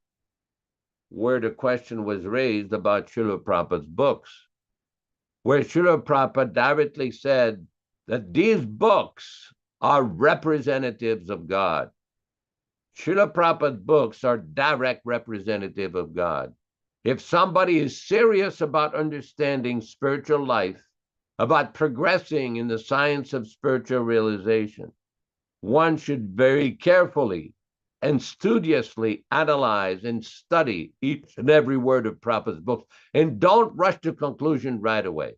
where the question was raised about Srila Prabhupada's books, where Srila Prabhupada directly said that these books are representatives of God. Srila Prabhupada's books are direct representative of God. If somebody is serious about understanding spiritual life, about progressing in the science of spiritual realization, one should very carefully and studiously analyze and study each and every word of Prabhupada's books, and don't rush to conclusion right away.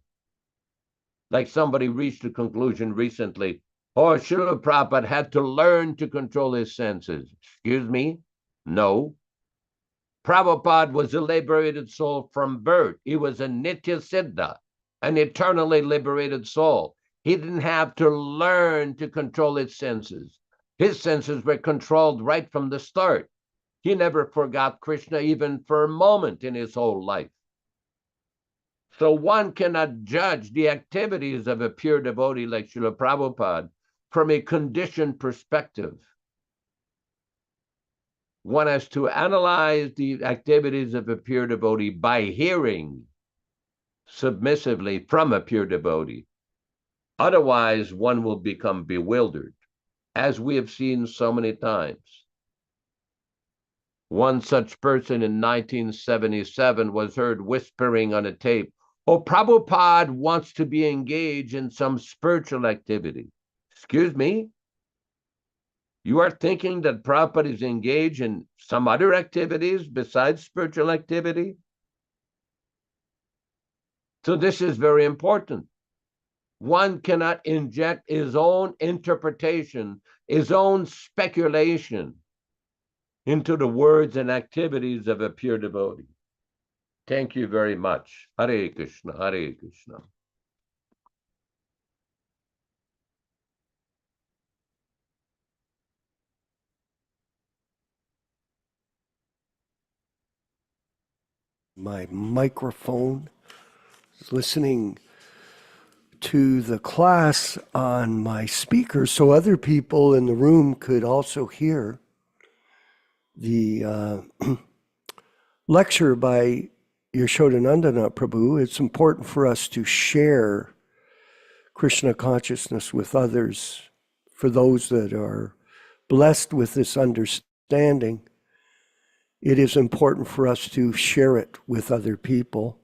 Like somebody reached a conclusion recently, oh, Srila Prabhupada had to learn to control his senses. Excuse me? No. Prabhupada was a liberated soul from birth. He was a Nitya Siddha, an eternally liberated soul. He didn't have to learn to control his senses. His senses were controlled right from the start. He never forgot Krishna even for a moment in his whole life. So one cannot judge the activities of a pure devotee like Srila Prabhupada from a conditioned perspective. One has to analyze the activities of a pure devotee by hearing submissively from a pure devotee. Otherwise, one will become bewildered, as we have seen so many times. One such person in 1977 was heard whispering on a tape, oh, Prabhupada wants to be engaged in some spiritual activity. Excuse me? You are thinking that Prabhupada is engaged in some other activities besides spiritual activity? So this is very important. One cannot inject his own interpretation, his own speculation into the words and activities of a pure devotee. Thank you very much. Hare Krishna, Hare Krishna. My microphone is listening to the class on my speaker so other people in the room could also hear the lecture by Yaśodā-nandana Prabhu. It's important for us to share Krishna consciousness with others, for those that are blessed with this understanding. It is important for us to share it with other people.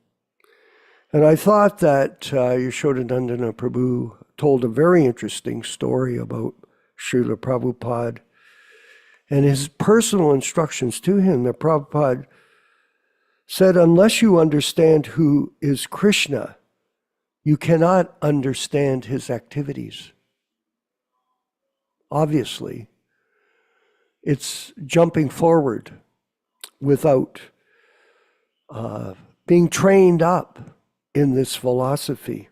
And I thought that Yaśodā-nandana Prabhu told a very interesting story about Srila Prabhupada and his personal instructions to him. That Prabhupada said, unless you understand who is Krishna, you cannot understand his activities. Obviously, it's jumping forward without being trained up in this philosophy.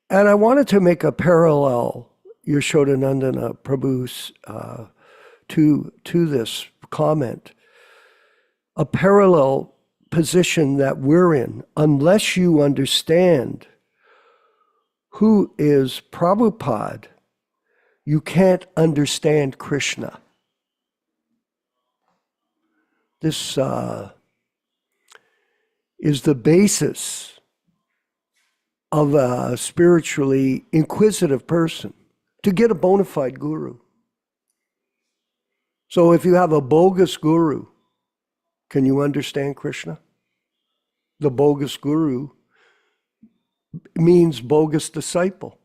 And I wanted to make a parallel, Yaśodā-nandana Prabhu's, to this comment, a parallel position that we're in. Unless you understand who is Prabhupada, you can't understand Krishna. This is the basis of a spiritually inquisitive person, to get a bona fide guru. So if you have a bogus guru, can you understand Krishna? The bogus guru means bogus disciple.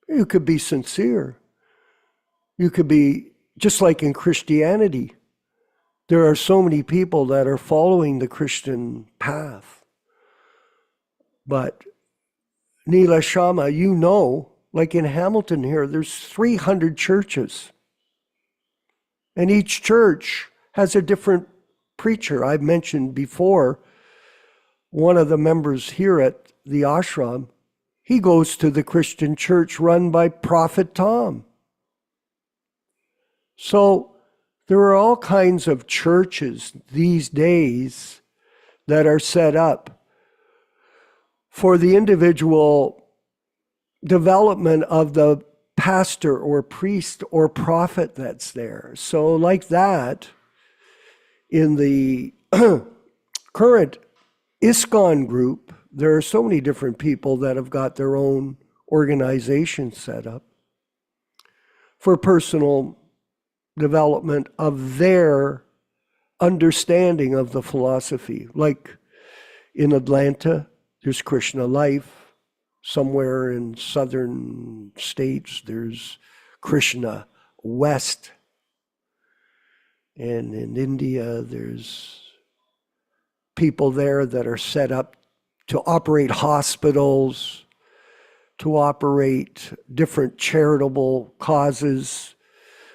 You could be sincere. You could be, just like in Christianity, there are so many people that are following the Christian path. But Nila Shama, you know, like in Hamilton here, there's 300 churches. And each church has a different preacher. I've mentioned before, one of the members here at the ashram, he goes to the Christian church run by Prophet Tom. So there are all kinds of churches these days that are set up for the individual development of the pastor or priest or prophet that's there. So like that, in the current ISKCON group, there are so many different people that have got their own organization set up for personal development of their understanding of the philosophy. Like in Atlanta, there's Krishna Life. Somewhere in southern states, there's Krishna West. And in India, there's people there that are set up to operate hospitals, to operate different charitable causes,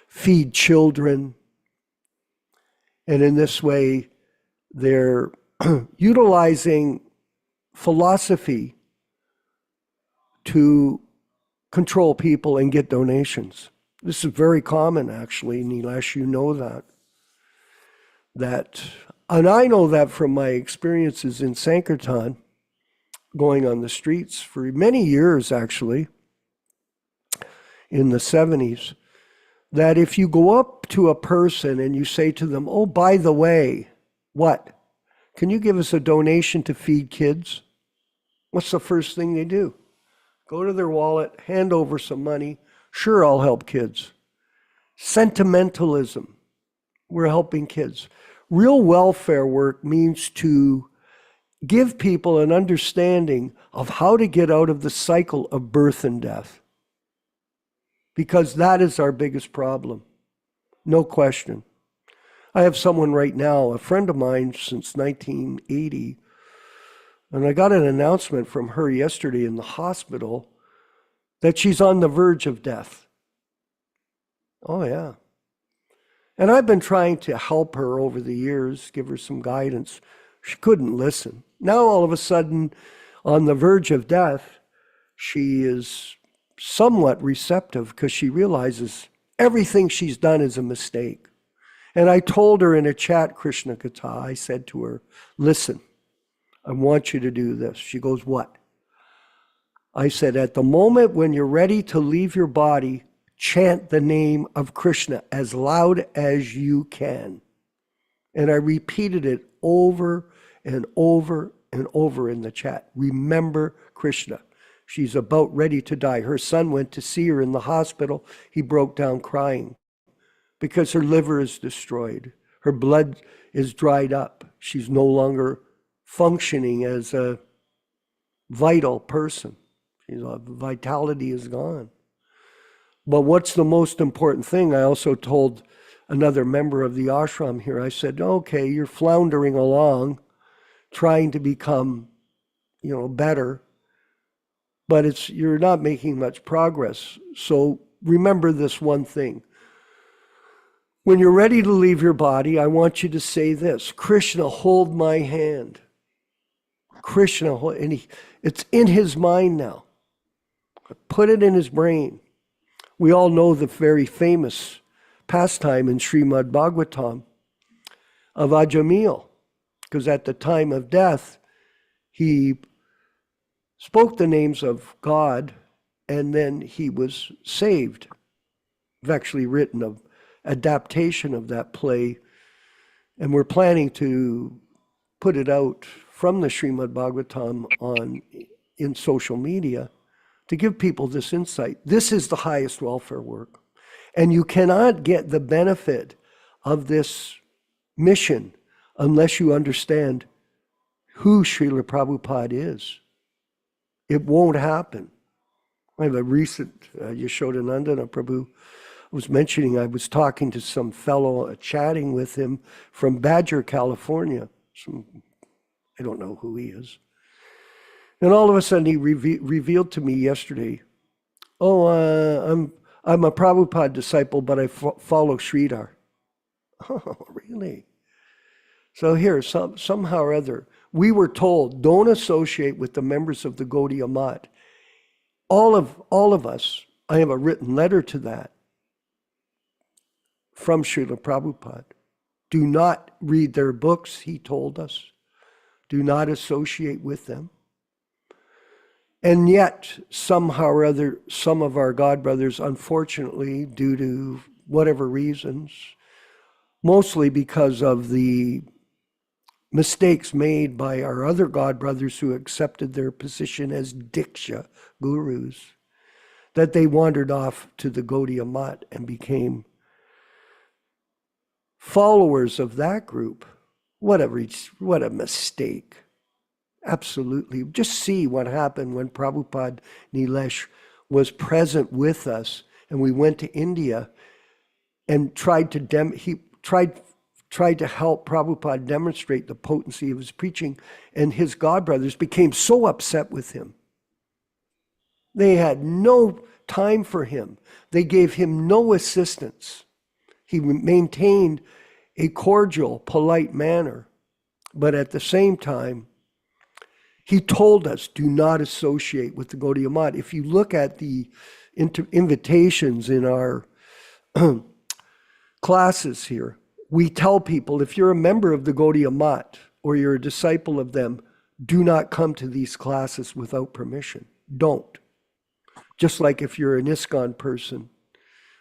feed children. And in this way, they're utilizing philosophy to control people and get donations. This is very common, actually, Nilesh, you know that. And I know that from my experiences in Sankirtan, going on the streets for many years, actually, in the 70s, that if you go up to a person and you say to them, oh, by the way, what? Can you give us a donation to feed kids? What's the first thing they do? Go to their wallet, hand over some money. Sure, I'll help kids. Sentimentalism. We're helping kids. Real welfare work means to give people an understanding of how to get out of the cycle of birth and death. Because that is our biggest problem. No question. I have someone right now, a friend of mine since 1980, and I got an announcement from her yesterday in the hospital that she's on the verge of death. Oh, yeah. And I've been trying to help her over the years, give her some guidance. She couldn't listen. Now, all of a sudden, on the verge of death, she is somewhat receptive because she realizes everything she's done is a mistake. And I told her in a chat, Kṛṣṇa, I said to her, listen, I want you to do this. She goes, what? I said, at the moment when you're ready to leave your body, chant the name of Krishna as loud as you can. And I repeated it over and over and over in the chat. Remember Krishna. She's about ready to die. Her son went to see her in the hospital. He broke down crying because her liver is destroyed. Her blood is dried up. She's no longer functioning as a vital person. Vitality is gone. But what's the most important thing? I also told another member of the ashram here, I said, okay, you're floundering along, trying to become, better, but you're not making much progress. So remember this one thing. When you're ready to leave your body, I want you to say this, Krishna, hold my hand. Krishna, and it's in his mind now. Put it in his brain. We all know the very famous pastime in Srimad Bhagavatam of Ajamil, because at the time of death, he spoke the names of God, and then he was saved. I've actually written an adaptation of that play, and we're planning to put it out from the Srimad Bhagavatam in social media to give people this insight. This is the highest welfare work. And you cannot get the benefit of this mission unless you understand who Srila Prabhupada is. It won't happen. I have a recent Yaśodā-nandana Prabhu was mentioning, I was talking to some fellow, chatting with him from Badger, California. I don't know who he is. And all of a sudden he revealed to me yesterday, I'm a Prabhupada disciple, but I follow Sridhar. Oh, really? So here, somehow or other, we were told, don't associate with the members of the Gaudiya Math. All of us, I have a written letter to that from Srila Prabhupada. Do not read their books, he told us. Do not associate with them. And yet, somehow or other, some of our godbrothers, unfortunately, due to whatever reasons, mostly because of the mistakes made by our other godbrothers who accepted their position as Diksha gurus, that they wandered off to the Gaudiya Math and became followers of that group. What a mistake. Absolutely. Just see what happened when Prabhupada Nilesh was present with us and we went to India and tried tried to help Prabhupada demonstrate the potency of his preaching, and his godbrothers became so upset with him. They had no time for him. They gave him no assistance. He maintained a cordial, polite manner, but at the same time, he told us, do not associate with the Gaudiya Math. If you look at the invitations in our classes here, we tell people, if you're a member of the Gaudiya Math or you're a disciple of them, do not come to these classes without permission. Don't. Just like if you're an ISKCON person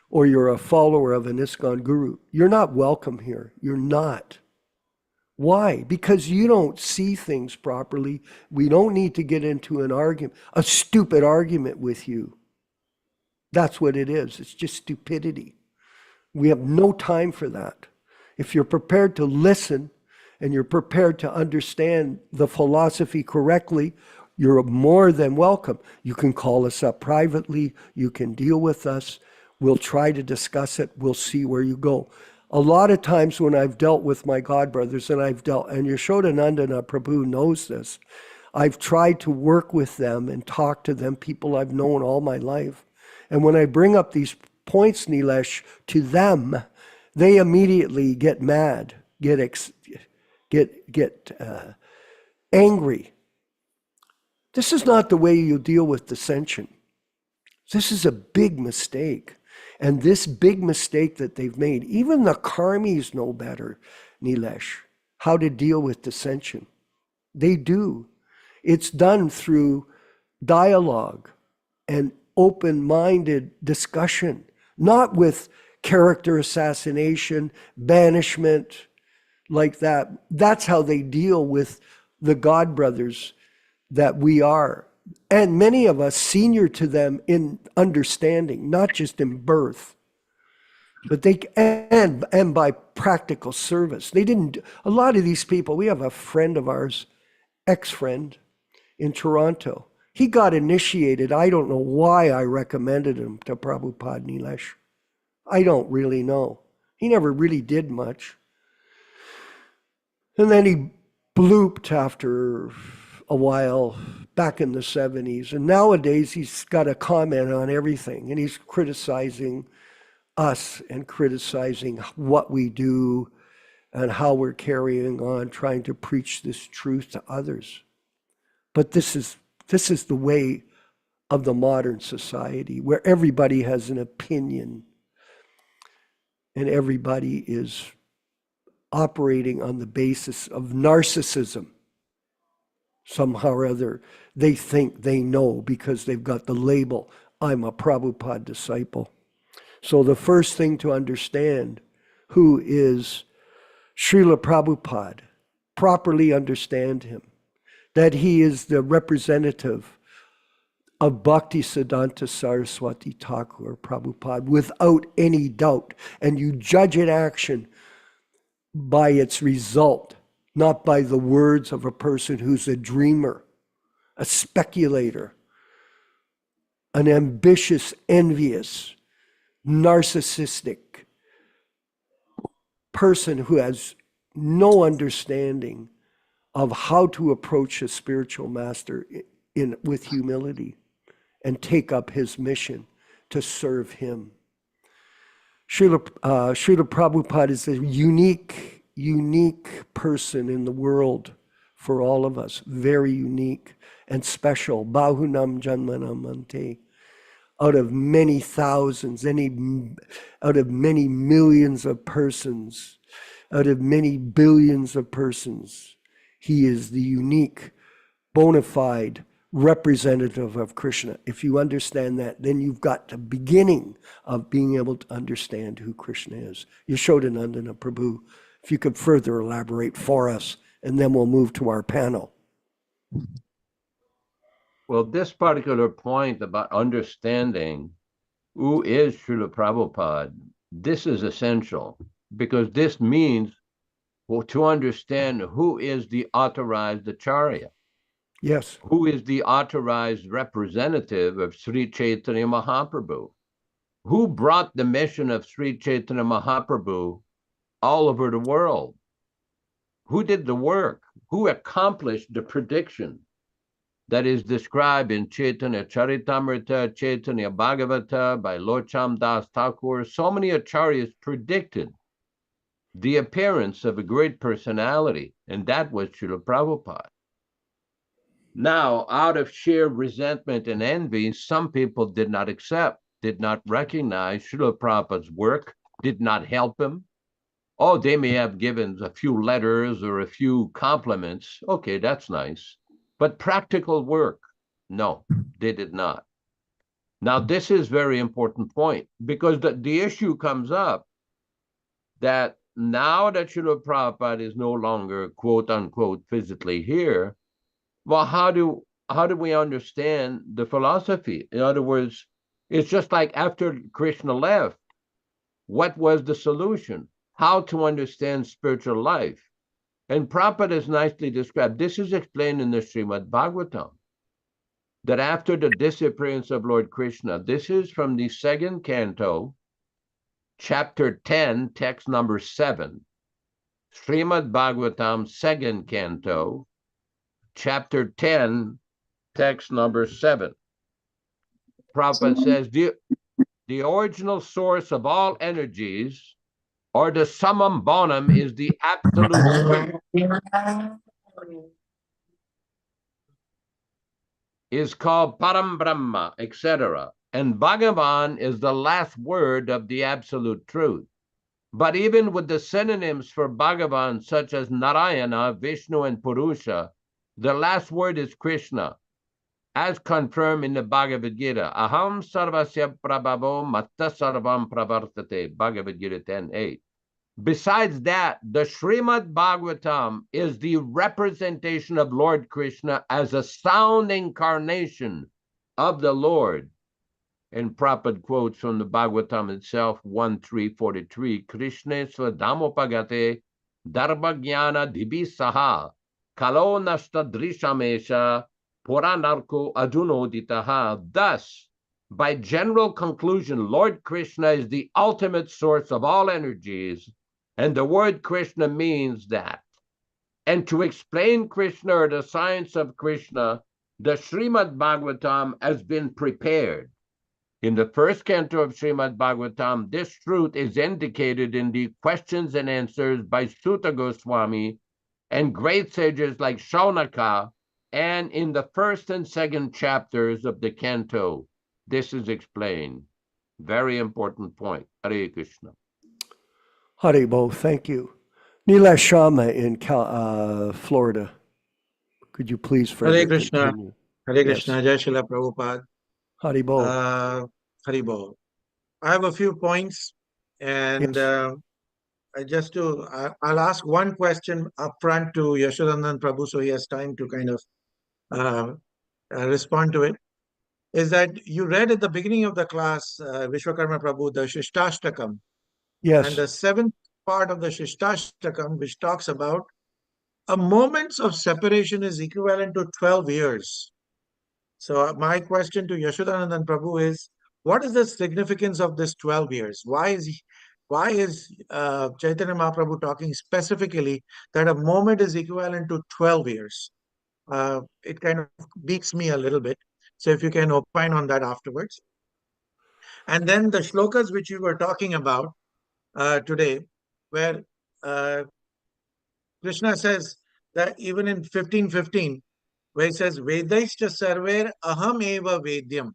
or you're a follower of an ISKCON guru, you're not welcome here. You're not. Why? Because you don't see things properly. We don't need to get into an argument, a stupid argument with you. That's what it is. It's just stupidity. We have no time for that. If you're prepared to listen and you're prepared to understand the philosophy correctly, you're more than welcome. You can call us up privately. You can deal with us. We'll try to discuss it. We'll see where you go. A lot of times when I've dealt with my godbrothers, and Yaśodā-nandana Prabhu knows this, I've tried to work with them and talk to them, people I've known all my life. And when I bring up these points, Nilesh, to them, they immediately get mad, get angry. This is not the way you deal with dissension. This is a big mistake. And this big mistake that they've made, even the karmis know better, Nilesh, how to deal with dissension. They do. It's done through dialogue and open-minded discussion, not with character assassination, banishment, like that. That's how they deal with the godbrothers that we are. And many of us senior to them in understanding, not just in birth, but and by practical service. They didn't, a lot of these people, we have a friend of ours, ex-friend in Toronto. He got initiated. I don't know why I recommended him to Prabhupada, Nilesh. I don't really know. He never really did much. And then he blooped after a while back in the 70s. And nowadays he's got a comment on everything. And he's criticizing us and criticizing what we do and how we're carrying on, trying to preach this truth to others. But this is the way of the modern society, where everybody has an opinion and everybody is operating on the basis of narcissism. Somehow or other, they think they know because they've got the label, I'm a Prabhupada disciple. So the first thing to understand who is Srila Prabhupada, properly understand him, that he is the representative of Bhaktisiddhanta Saraswati Thakur Prabhupada without any doubt. And you judge an action by its result, not by the words of a person who's a dreamer, a speculator, an ambitious, envious, narcissistic person who has no understanding of how to approach a spiritual master with humility and take up his mission to serve him. Srila Prabhupada is a unique person in the world for all of us, very unique and special. Bahunam Janmanam Ante. Out of many thousands, out of many millions of persons, out of many billions of persons, he is the unique, bona fide representative of Krishna. If you understand that, then you've got the beginning of being able to understand who Krishna is. Yaśodā-nandana Prabhu, if you could further elaborate for us, and then we'll move to our panel. Well, this particular point about understanding who is Srila Prabhupada, this is essential, because this means to understand who is the authorized Acharya. Yes. Who is the authorized representative of Sri Chaitanya Mahaprabhu? Who brought the mission of Sri Chaitanya Mahaprabhu all over the world. Who did the work? Who accomplished the prediction that is described in Chaitanya Charitamrita, Chaitanya Bhagavata by Lord Chamdas Thakur? So many acharyas predicted the appearance of a great personality, and that was Srila Prabhupada. Now, out of sheer resentment and envy, some people did not accept, did not recognize Srila Prabhupada's work, did not help him. Oh, they may have given a few letters or a few compliments. Okay, that's nice. But practical work, no, they did not. Now, this is a very important point, because the issue comes up that now that Srila Prabhupada is no longer, quote unquote, physically here, well, how do we understand the philosophy? In other words, it's just like after Krishna left, what was the solution? How to understand spiritual life? And Prabhupada is nicely described. This is explained in the Srimad Bhagavatam, that after the disappearance of Lord Krishna, this is from the second canto, chapter 10, text number 7. Srimad Bhagavatam, second canto, chapter 10, text number 7. Prabhupada says, the original source of all energies, or the summum bonum, is the absolute truth. Is called Param Brahma, etc. And Bhagavan is the last word of the absolute truth. But even with the synonyms for Bhagavan, such as Narayana, Vishnu, and Purusha, the last word is Krishna, as confirmed in the Bhagavad-gītā. Aham sarvasya prabhavo matta sarvam pravartate, Bhagavad-gītā 10:8. Besides that, the Srimad Bhagavatam is the representation of Lord Krishna as a sound incarnation of the Lord. And Prabhupada quotes from the Bhagavatam itself, 1.3.43, Krishna swadamopagate darbhagyana dibisaha kalo nashta drishamesha puranarko adunoditaha. Thus, by general conclusion, Lord Krishna is the ultimate source of all energies, and the word Krishna means that. And to explain Krishna, or the science of Krishna, the Srimad Bhagavatam has been prepared. In the first canto of Srimad Bhagavatam, this truth is indicated in the questions and answers by Sutta Goswami and great sages like Shaunaka, and in the first and second chapters of the canto, this is explained. Very important point. Hare Krishna. Hare Bo, thank you. Neela Sharma in Florida. Could you please further Hare Krishna. continue? Hare Krishna. Jai Srila Prabhupada. Hare Bo. Hare Bo. I have a few points, and Yes. I'll ask one question upfront to Yaśodā-nandana Prabhu, so he has time to kind of respond to it. Is that you read at the beginning of the class, Vishwakarma Prabhu, the Shishtashtakam. Yes. And the seventh part of the Shishtashtakam, which talks about a moment of separation is equivalent to 12 years. So my question to Yaśodā-nandana Prabhu is, what is the significance of this 12 years? Why is Chaitanya Mahaprabhu talking specifically that a moment is equivalent to 12 years? It kind of beats me a little bit. So if you can opine on that afterwards. And then the shlokas which you were talking about today, where Krishna says that even in 15:15, where he says, Vedaischa sarver aham eva vedyam.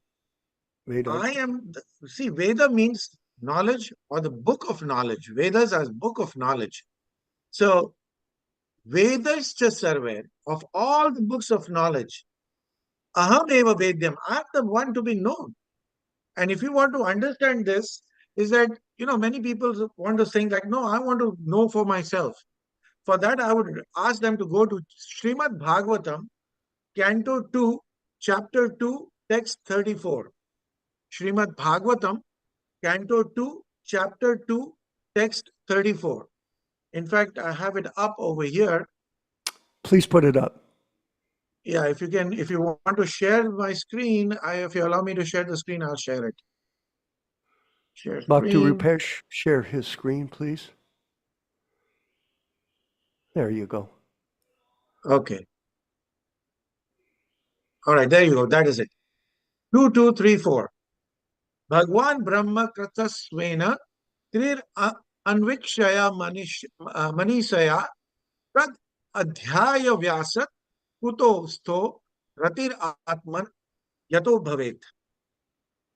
I am, see, Veda means knowledge or the book of knowledge. Vedas as book of knowledge. So, Vedaischa sarver, of all the books of knowledge, aham eva vedyam, I am the one to be known. And if you want to understand this, is that, many people want to think like, no, I want to know for myself. For that, I would ask them to go to Srimad Bhagavatam, Canto 2, Chapter 2, Text 34. Srimad Bhagavatam, Canto 2, Chapter 2, Text 34. In fact, I have it up over here. Please put it up. Yeah, if you want to share my screen, if you allow me to share the screen, I'll share it. Share Bhakti screen. Rupesh, share his screen, please. There you go. Okay. All right, there you go. That is it. 2, 2, 3, 4. Bhagwan Brahma Kratasvena Trir Anvikshaya Manisaya Tad Adhyaya Vyasat Kuto Sto Ratir Atman Yato Bhavet.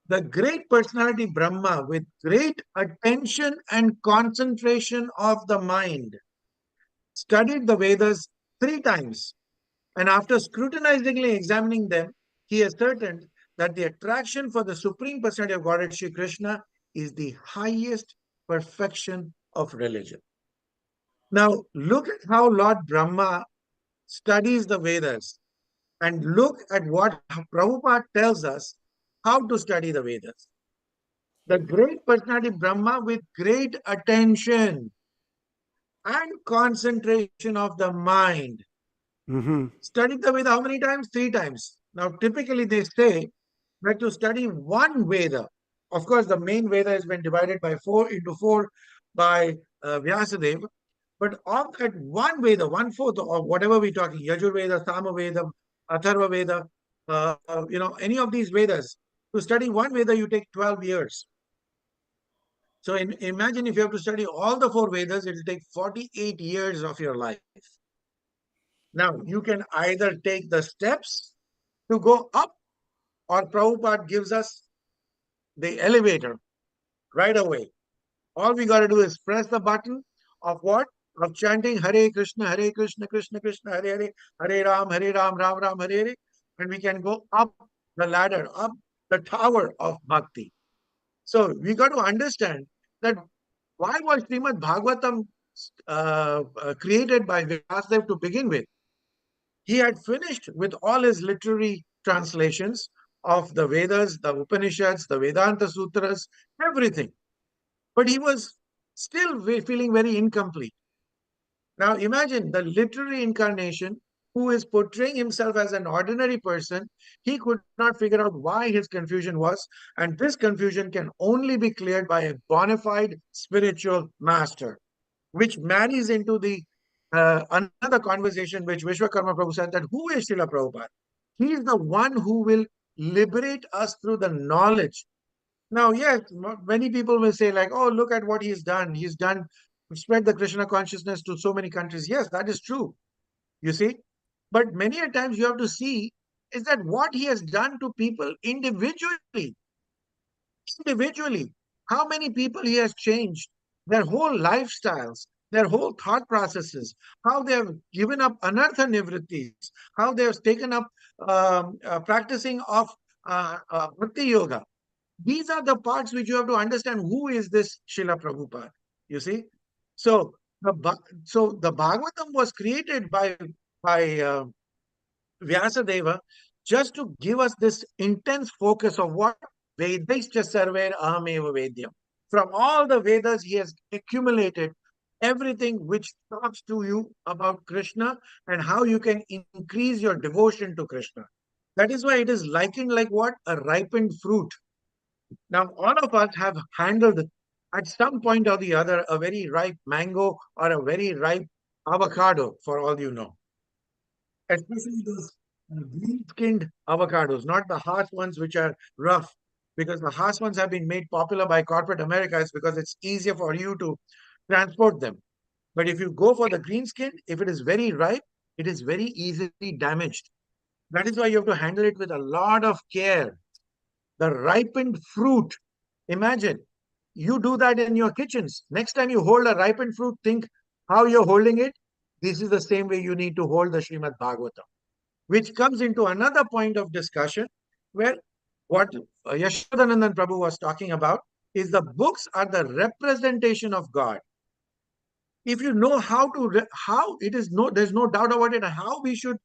The great personality Brahma, with great attention and concentration of the mind, studied the Vedas 3 times, and after scrutinizingly examining them, he ascertained that the attraction for the Supreme Personality of Godhead, Shri Krishna, is the highest perfection of religion. Now, look at how Lord Brahma studies the Vedas, and look at what Prabhupada tells us how to study the Vedas. The great personality Brahma, with great attention and concentration of the mind, studied the Veda how many times? 3 times. Now, typically they say that to study one Veda, of course, the main Veda has been divided by 4 into 4 by Vyasadeva, but of that one Veda, 1/4 or whatever we're talking, Yajur Veda, Sama Veda, Atharva Veda, any of these Vedas, to study one Veda, you take 12 years. So imagine if you have to study all the 4 Vedas, it will take 48 years of your life. Now, you can either take the steps to go up, or Prabhupada gives us the elevator right away. All we got to do is press the button of what? Of chanting Hare Krishna, Krishna Krishna, Hare Hare, Hare Ram, Ram Ram, Hare Hare, and we can go up the ladder, up the tower of bhakti. So we got to understand that why was Srimad Bhagavatam created by Vyasadeva to begin with? He had finished with all his literary translations of the Vedas, the Upanishads, the Vedanta Sutras, everything. But he was still feeling very incomplete. Now imagine the literary incarnation who is portraying himself as an ordinary person. He could not figure out why his confusion was, and this confusion can only be cleared by a bona fide spiritual master, which marries into the another conversation which Vishwakarma Prabhu said, that who is Srila Prabhupada? He is the one who will liberate us through the knowledge. Now, yes, many people will say like, oh, look at what he's done. He's done, spread the Krishna consciousness to so many countries. Yes, that is true. You see, but many a times you have to see is that what he has done to people individually, how many people he has changed, their whole lifestyles, their whole thought processes, how they have given up anartha nivrittis, how they have taken up practicing of bhakti yoga. These are the parts which you have to understand. Who is this Srila Prabhupada? You see, so the Bhagavatam was created by Vyasadeva just to give us this intense focus of what Vedaischa sarver ahameva vedyam. From all the Vedas, he has accumulated everything which talks to you about Krishna and how you can increase your devotion to Krishna. That is why it is likened like what? A ripened fruit. Now, all of us have handled at some point or the other a very ripe mango or a very ripe avocado, for all you know. Especially those green-skinned avocados, not the harsh ones which are rough, because the harsh ones have been made popular by corporate America because it's easier for you to transport them. But if you go for the green skin, if it is very ripe, it is very easily damaged. That is why you have to handle it with a lot of care. The ripened fruit, imagine, you do that in your kitchens. Next time you hold a ripened fruit, think how you're holding it. This is the same way you need to hold the Srimad Bhagavatam, which comes into another point of discussion where what Yaśodā-nandana Prabhu was talking about is the books are the representation of God. If you know there's no doubt about it, how we should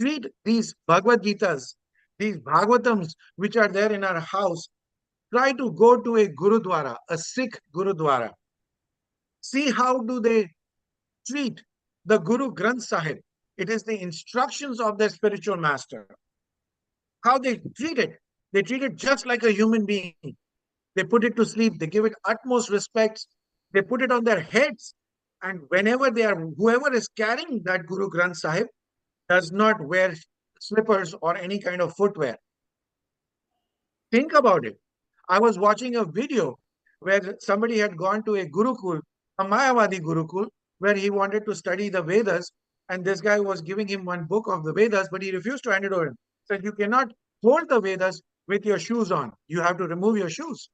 treat these Bhagavad-gītās, these Bhagavatams which are there in our house. Try to go to a Gurudwara, a Sikh Gurudwara. See how do they treat the Guru Granth Sahib. It is the instructions of their spiritual master. How they treat it. They treat it just like a human being. They put it to sleep. They give it utmost respect. They put it on their heads. And whenever whoever is carrying that Guru Granth Sahib does not wear slippers or any kind of footwear. Think about it. I was watching a video where somebody had gone to a Gurukul, a Mayavadi Gurukul, where he wanted to study the Vedas, and this guy was giving him one book of the Vedas, but he refused to hand it over him. Said, you cannot hold the Vedas with your shoes on. You have to remove your shoes.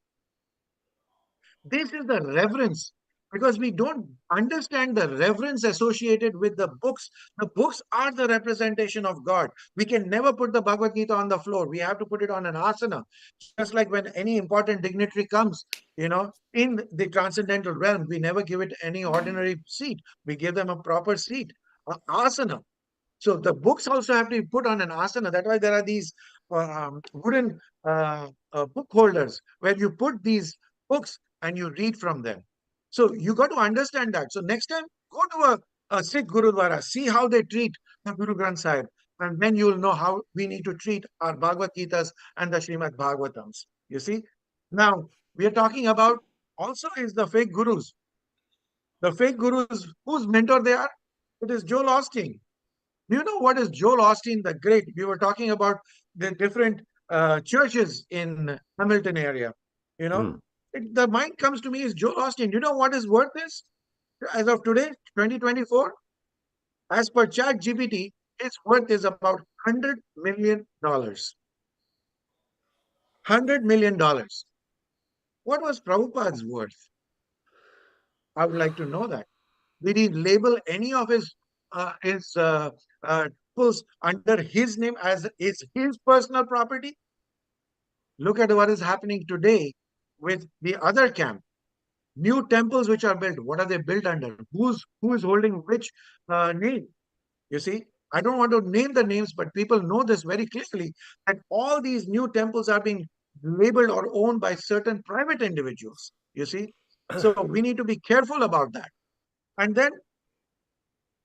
This is the reverence, because we don't understand the reverence associated with the books. The books are the representation of God. We can never put the Bhagavad-gītā on the floor. We have to put it on an asana. Just like when any important dignitary comes, in the transcendental realm, we never give it any ordinary seat. We give them a proper seat, an asana. So the books also have to be put on an asana. That's why there are these wooden book holders where you put these books and you read from them. So you got to understand that. So next time, go to a Sikh Gurudwara, see how they treat the Guru Granth Sahib, and then you will know how we need to treat our Bhagavad Gītas and the Srimad Bhagavatams. You see? Now, we are talking about also is the fake gurus. The fake gurus, whose mentor they are? It is Joel Osteen. Do you know what is Joel Osteen the Great? We were talking about the different churches in Hamilton area. The mind comes to me is Joel Osteen. Do you know what his worth is? As of today, 2024, as per ChatGPT, his worth is about $100 million. $100 million. What was Prabhupada's worth? I would like to know that. Did he label any of his temples under his name as his personal property? Look at what is happening today with the other camp. New temples which are built. What are they built under? Who is holding which name? You see, I don't want to name the names, but people know this very clearly, that all these new temples are being labeled or owned by certain private individuals. You see, so we need to be careful about that. And then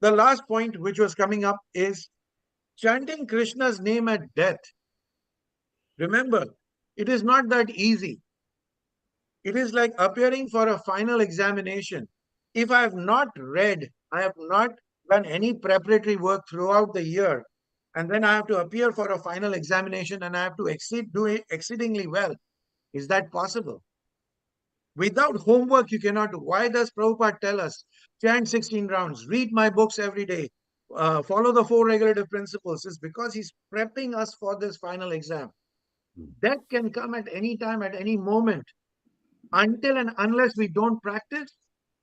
the last point which was coming up is chanting Krishna's name at death. Remember, it is not that easy. It is like appearing for a final examination. If I have not read, I have not done any preparatory work throughout the year, and then I have to appear for a final examination and I have to do it exceedingly well. Is that possible? Without homework, you cannot do. Why does Prabhupada tell us, chant 16 rounds, read my books every day, follow the 4 regulative principles? It's because he's prepping us for this final exam. That can come at any time, at any moment. Until and unless we don't practice,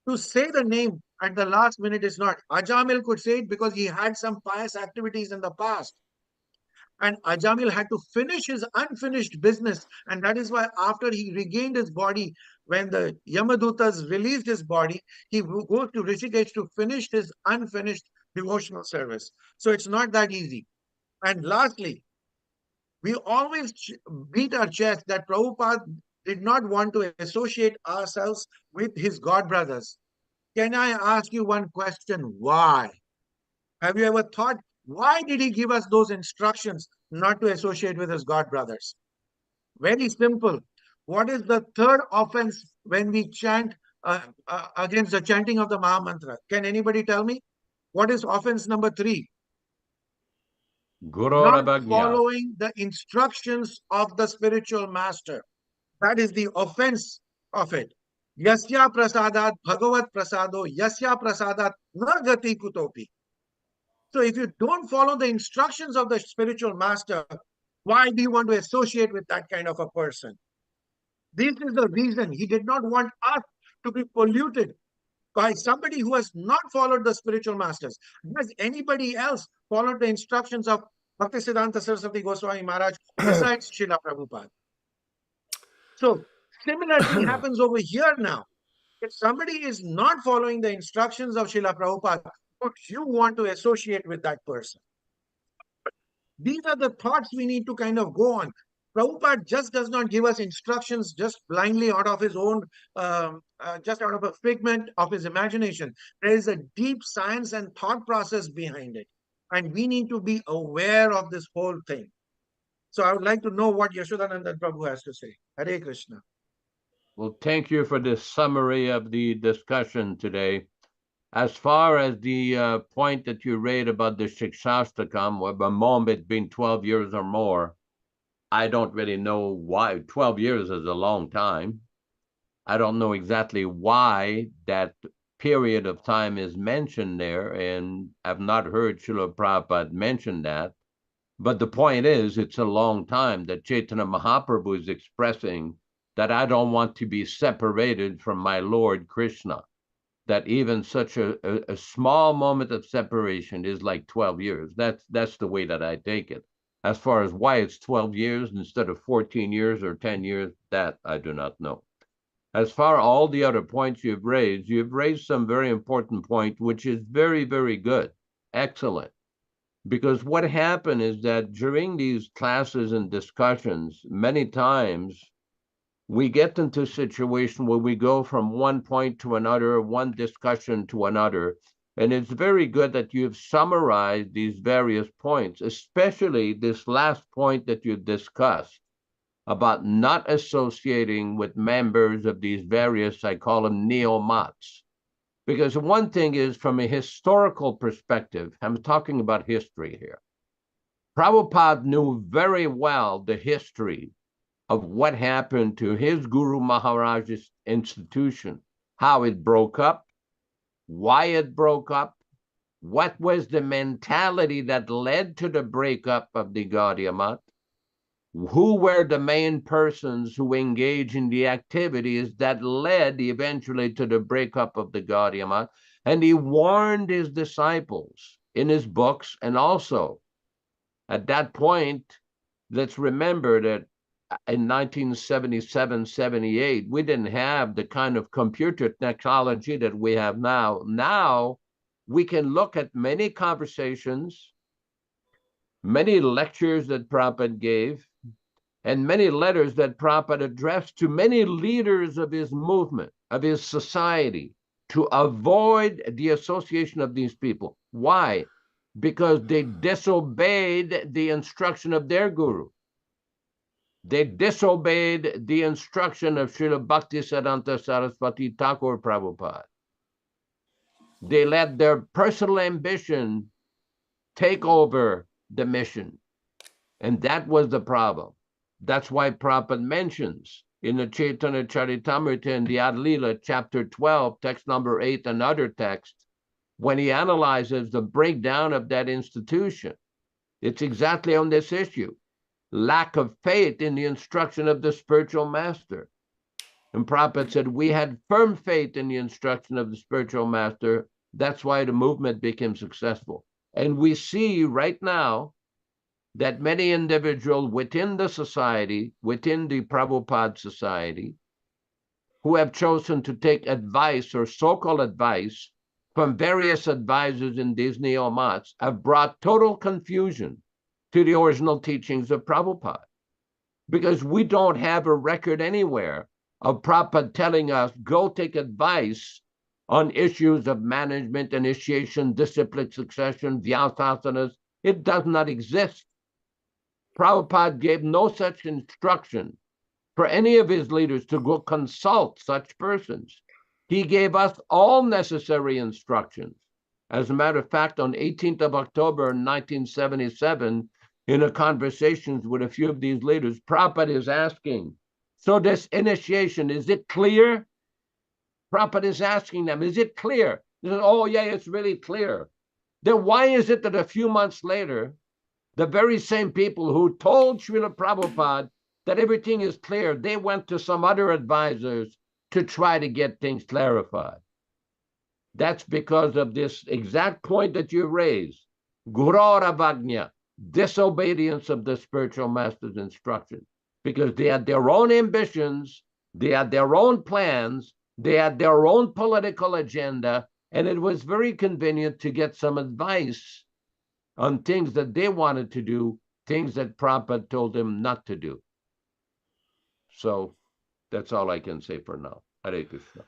to say the name at the last minute is not. Ajamil could say it because he had some pious activities in the past. And Ajamil had to finish his unfinished business. And that is why after he regained his body, when the Yamadutas released his body, he goes to Rishikesh to finish his unfinished devotional service. So it's not that easy. And lastly, we always beat our chest that Prabhupada did not want to associate ourselves with his God brothers. Can I ask you one question? Why? Have you ever thought, why did he give us those instructions not to associate with his God brothers? Very simple. What is the third offense when we chant against the chanting of the Maha Mantra? Can anybody tell me? What is offense number 3? Not following the instructions of the spiritual master. That is the offense of it. Yasya prasadat bhagavat prasado yasya prasadat nagati kutopi. So if you don't follow the instructions of the spiritual master, why do you want to associate with that kind of a person? This is the reason he did not want us to be polluted by somebody who has not followed the spiritual masters. Has anybody else followed the instructions of Bhaktisiddhanta Saraswati Goswami Maharaj besides Srila Prabhupada? So similar thing happens over here now. If somebody is not following the instructions of Srila Prabhupada, would you want to associate with that person? These are the thoughts we need to kind of go on. Prabhupada just does not give us instructions just blindly out of his own, just out of a figment of his imagination. There is a deep science and thought process behind it. And we need to be aware of this whole thing. So I would like to know what Yaśodā-nandana Prabhu has to say. Hare Krishna. Well, thank you for this summary of the discussion today. As far as the point that you read about the Shikshashtakam, or a moment being 12 years or more, I don't really know why. 12 years is a long time. I don't know exactly why that period of time is mentioned there, and I've not heard Srila Prabhupada mention that. But the point is, it's a long time that Chaitanya Mahaprabhu is expressing that I don't want to be separated from my Lord Krishna, that even such a small moment of separation is like 12 years. That's the way that I take it. As far as why it's 12 years instead of 14 years or 10 years, that I do not know. As far as all the other points you've raised some very important point, which is very, very good, excellent. Because what happened is that during these classes and discussions, many times we get into a situation where we go from one point to another, one discussion to another. And it's very good that you've summarized these various points, especially this last point that you discussed about not associating with members of these various, I call them neo-mats. Because one thing is, from a historical perspective, I'm talking about history here. Prabhupada knew very well the history of what happened to his Guru Maharaj's institution, how it broke up, why it broke up, what was the mentality that led to the breakup of the Gaudiya Math, who were the main persons who engaged in the activities that led eventually to the breakup of the Gaudiya Math. And he warned his disciples in his books. And also, at that point, let's remember that in 1977-78, we didn't have the kind of computer technology that we have now. Now, we can look at many conversations, many lectures that Prabhupada gave, and many letters that Prabhupada addressed to many leaders of his movement, of his society, to avoid the association of these people. Why? Because they disobeyed the instruction of their guru. They disobeyed the instruction of Srila Bhaktisiddhanta Saraswati Thakur Prabhupada. They let their personal ambition take over the mission. And that was the problem. That's why Prabhupada mentions in the Chaitanya Charitamrita in the Ad-lila, chapter 12, text number 8, and other texts, when he analyzes the breakdown of that institution, it's exactly on this issue. Lack of faith in the instruction of the spiritual master. And Prabhupada said, we had firm faith in the instruction of the spiritual master. That's why the movement became successful. And we see right now that many individuals within the society, within the Prabhupada society, who have chosen to take advice or so-called advice from various advisors in these neo-mats, have brought total confusion to the original teachings of Prabhupada. Because we don't have a record anywhere of Prabhupada telling us, go take advice on issues of management, initiation, discipline, succession, vyasasanas. It does not exist. Prabhupada gave no such instruction for any of his leaders to go consult such persons. He gave us all necessary instructions. As a matter of fact, on 18th of October 1977, in a conversations with a few of these leaders, Prabhupada is asking, so this initiation, is it clear? Prabhupada is asking them, is it clear? They said, oh yeah, it's really clear. Then why is it that a few months later, the very same people who told Srila Prabhupada that everything is clear, they went to some other advisors to try to get things clarified? That's because of this exact point that you raised, Guravagnya, disobedience of the spiritual master's instruction, because they had their own ambitions, they had their own plans, they had their own political agenda, and it was very convenient to get some advice on things that they wanted to do, things that Prabhupada told them not to do. So that's all I can say for now. Hare Krishna.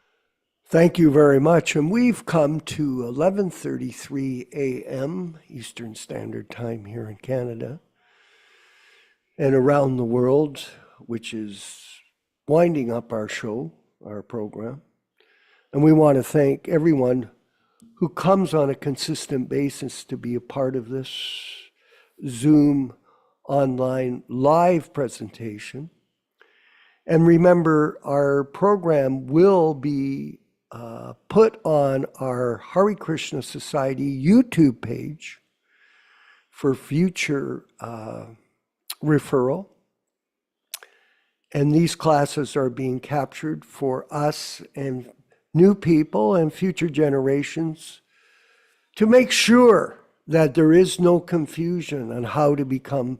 Thank you very much. And we've come to 11:33 a.m. Eastern Standard Time here in Canada and around the world, which is winding up our show, our program. And we want to thank everyone who comes on a consistent basis to be a part of this Zoom online live presentation. And remember, our program will be put on our Hare Krishna Society YouTube page for future referral. And these classes are being captured for us and new people and future generations to make sure that there is no confusion on how to become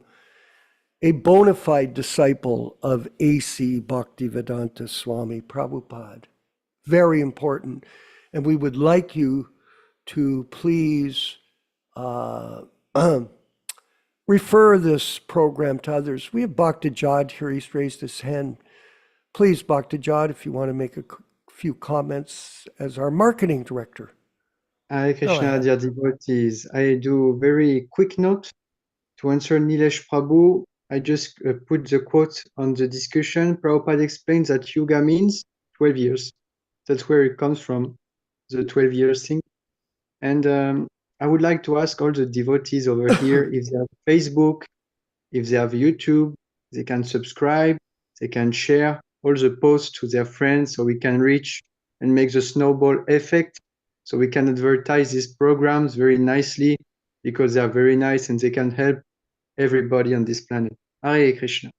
a bona fide disciple of A.C. Bhaktivedanta Swami Prabhupāda. Very important. And we would like you to please refer this program to others. We have Bhaktivedanta here. He's raised his hand. Please, Bhaktivedanta, if you want to make a few comments as our marketing director. Hare Krishna, dear devotees. I do very quick note to answer Nilesh Prabhu. I just put the quote on the discussion. Prabhupada explains that yoga means 12 years. That's where it comes from, the 12 years thing. And I would like to ask all the devotees over here, if they have Facebook, if they have YouTube, they can subscribe, they can share all the posts to their friends so we can reach and make the snowball effect. So we can advertise these programs very nicely because they are very nice and they can help everybody on this planet. Hare Krishna.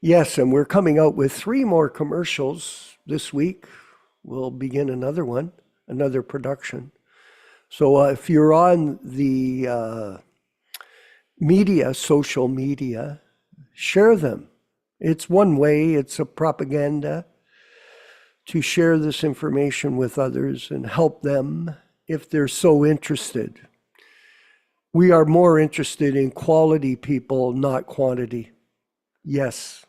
Yes, and we're coming out with 3 more commercials this week. We'll begin another one, another production. So if you're on the media, social media, share them. It's one way, it's a propaganda to share this information with others and help them if they're so interested. We are more interested in quality people, not quantity. Yes.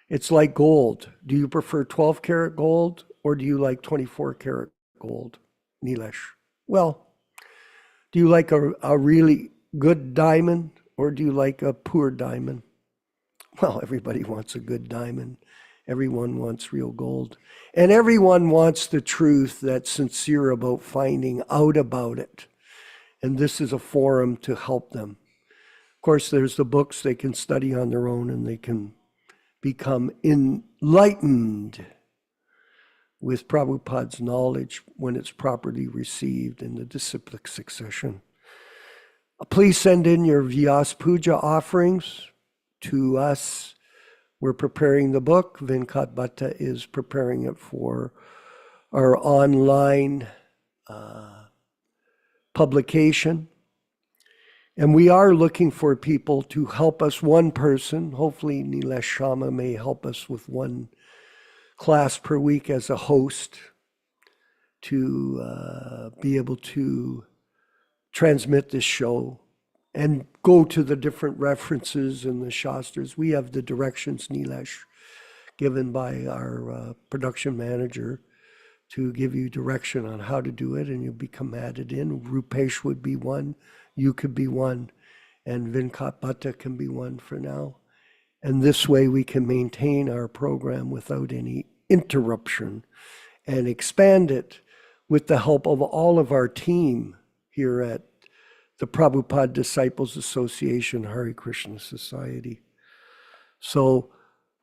It's like gold. Do you prefer 12 karat gold or do you like 24 karat gold, Nilesh? Well, do you like a really good diamond or do you like a poor diamond? Well, everybody wants a good diamond. Everyone wants real gold. And everyone wants the truth that's sincere about finding out about it. And this is a forum to help them. Of course, there's the books they can study on their own and they can become enlightened with Prabhupada's knowledge when it's properly received in the disciplic succession. Please send in your Vyas Puja offerings to us. We're preparing the book. Venkat Bhatta is preparing it for our online publication. And we are looking for people to help us, one person. Hopefully Nilesh Sharma may help us with one class per week as a host to be able to transmit this show and go to the different references in the Shastras. We have the directions, Nilesh, given by our production manager to give you direction on how to do it, and you'll become added in. Rupesh would be one, you could be one, and Venkat Bhatta can be one for now. And this way we can maintain our program without any interruption and expand it with the help of all of our team here at the Prabhupada Disciples Association, Hare Krishna Society. So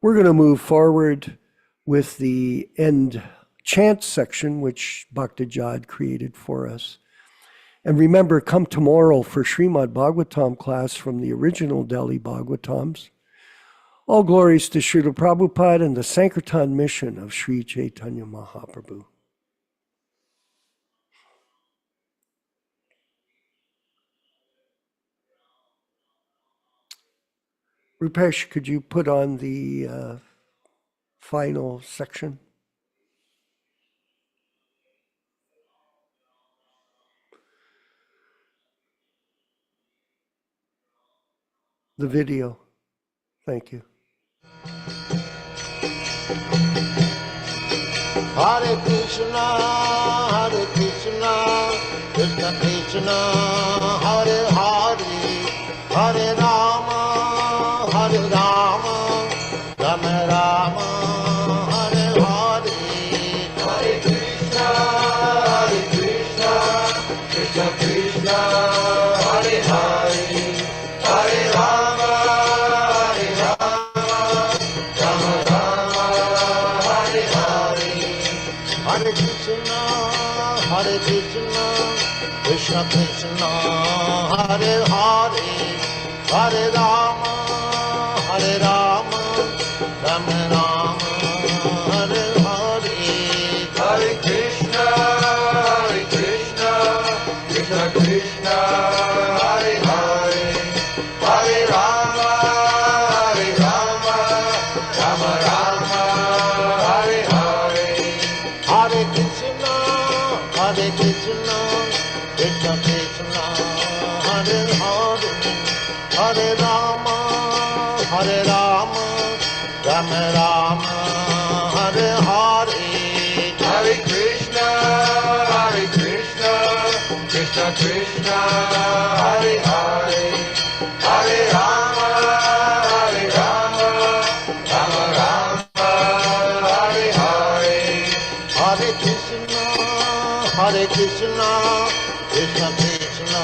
we're going to move forward with the end chant section, which Bhaktivedanta created for us. And remember, come tomorrow for Srimad Bhagavatam class from the original Delhi Bhagavatams. All glories to Srila Prabhupada and the Sankirtan mission of Sri Chaitanya Mahaprabhu. Rupesh, could you put on the final section? The video. Thank you. Hare Krishna, Krishna Krishna, Hare Hare, Hare Rama, Rama Rama, Hare Hare. Hare Krishna, Krishna, Hare Hare, Hare Rama, Hare Rama, Rama Rama, Hare Hare. Hare Krishna, Krishna Krishna, Hare Hare, Hare Rama, Hare Rama, Rama Rama, Hare Hare. Hare Krishna, Krishna Krishna, Hare Hare, Hare Rama, Hare Rama, Rama Rama, Hare Hare. Hare Krishna, Krishna Krishna, Hare Hare, Hare Rama, Hare Rama, Rama Rama, Hare Hare. Hare Krishna, Krishna Krishna, Hare Hare, Hare Rama, Hare Rama, Rama Rama, Hare Hare. Hare Krishna, Krishna Krishna,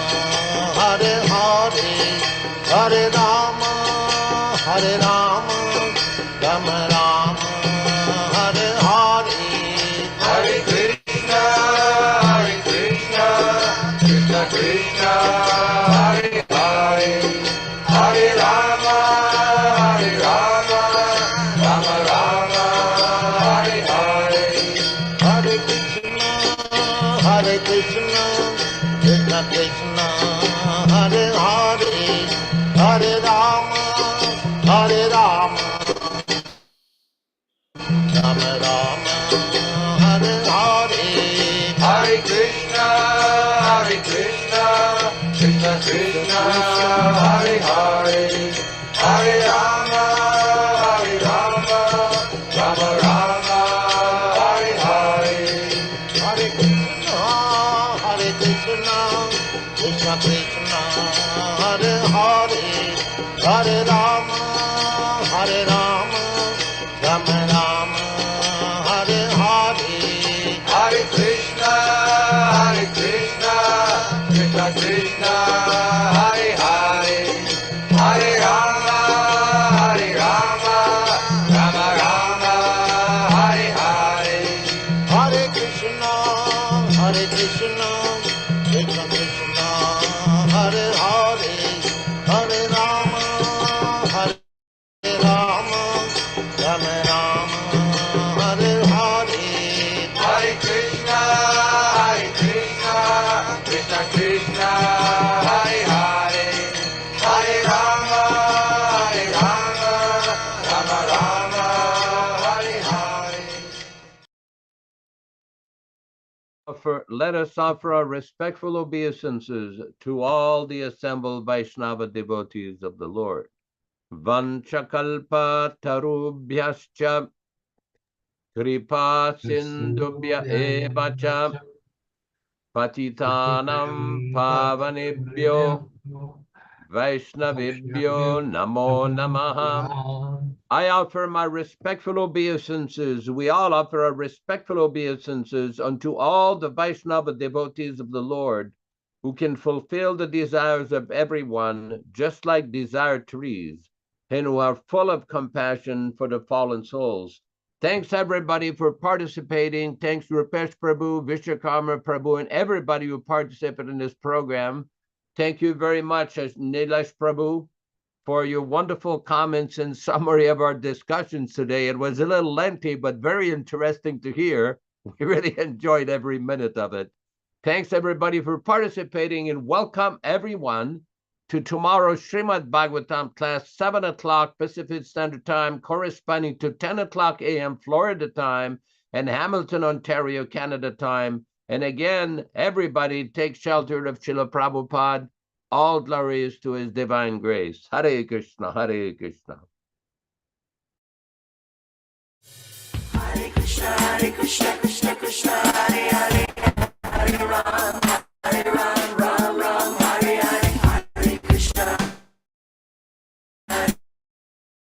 Hare Hare, Hare Rama, Hare Rama, Rama Rama, Hare Hare. Hare Krishna, Krishna Krishna, Hare Hare, Hare Rama, Hare Rama, Rama Rama, Hare Hare. Hare Krishna, Krishna Krishna, Hare Hare, Hare Rama, Hare Rama, Rama Rama, Hare Hare. Hare Krishna, Krishna Krishna, Hare Hare, Hare Rama, Hare Rama, Rama Rama, Hare Hare. Hare Krishna, Krishna Krishna, Hare Hare, Hare Rama, Hare Rama, Rama Rama, Hare Hare. Hare Krishna, Krishna Krishna, Hare Hare, Hare Rama, Hare Rama, Rama Rama, Hare Hare. Hare Krishna, Krishna Krishna, Hare Hare, Hare Rama, Hare Rama, Rama Rama, Hare Hare. Hare Krishna, Krishna Krishna, Hare Hare, Hare Rama, Hare Rama, Rama Rama, Hare Hare. Let us offer our respectful obeisances to all the assembled Vaishnava devotees of the Lord. Vanchakalpa tarubhyascha kripa sindubhya evacha patitanam pavanebhyo Vaishnavibhyo namo namaha. I offer my respectful obeisances. We all offer our respectful obeisances unto all the Vaishnava devotees of the Lord who can fulfill the desires of everyone, just like desired trees, and who are full of compassion for the fallen souls. Thanks everybody for participating. Thanks to Rupesh Prabhu, Vishwakarma Prabhu, and everybody who participated in this program. Thank you very much, Nilesh Prabhu, for your wonderful comments and summary of our discussions today. It was a little lengthy, but very interesting to hear. We really enjoyed every minute of it. Thanks everybody for participating, and welcome everyone to tomorrow's Srimad Bhagavatam class, 7 o'clock Pacific Standard Time, corresponding to 10 o'clock a.m. Florida time and Hamilton, Ontario, Canada time. And again, everybody take shelter of Srila Prabhupada. All glory is to His Divine Grace. Hare Krishna, Hare Krishna. Hare Krishna, Krishna Krishna, Hare Hare, Hare Rama, Ram Ram, Hare Hare, Hare Krishna,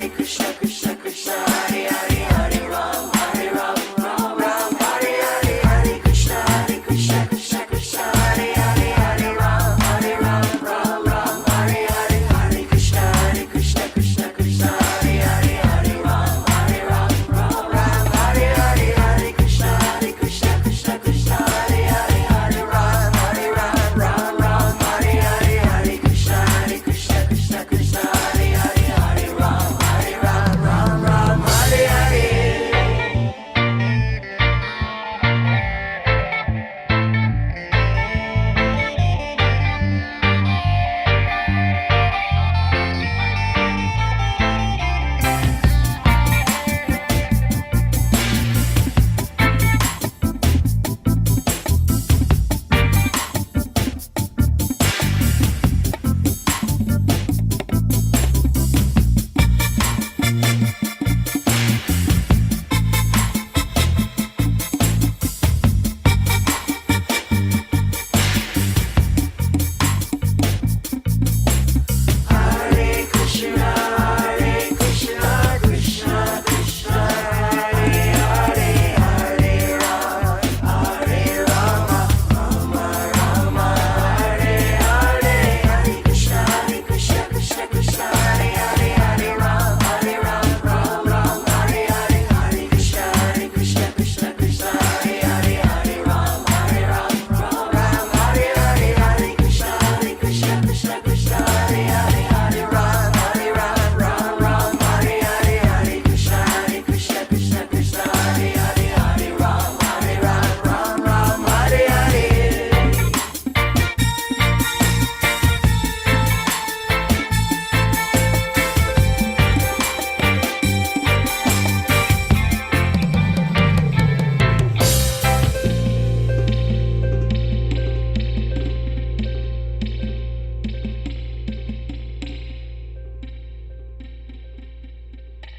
Krishna Krishna, Hare Hare, Hare Ram, Ram Ram, Hare Hare, Hare Krishna, Krishna Krishna, Hare Hare, Hare Ram.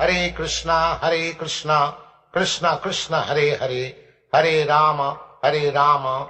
Hare Krishna, Krishna Krishna, Hare Hare, Hare Rama, Rama Rama,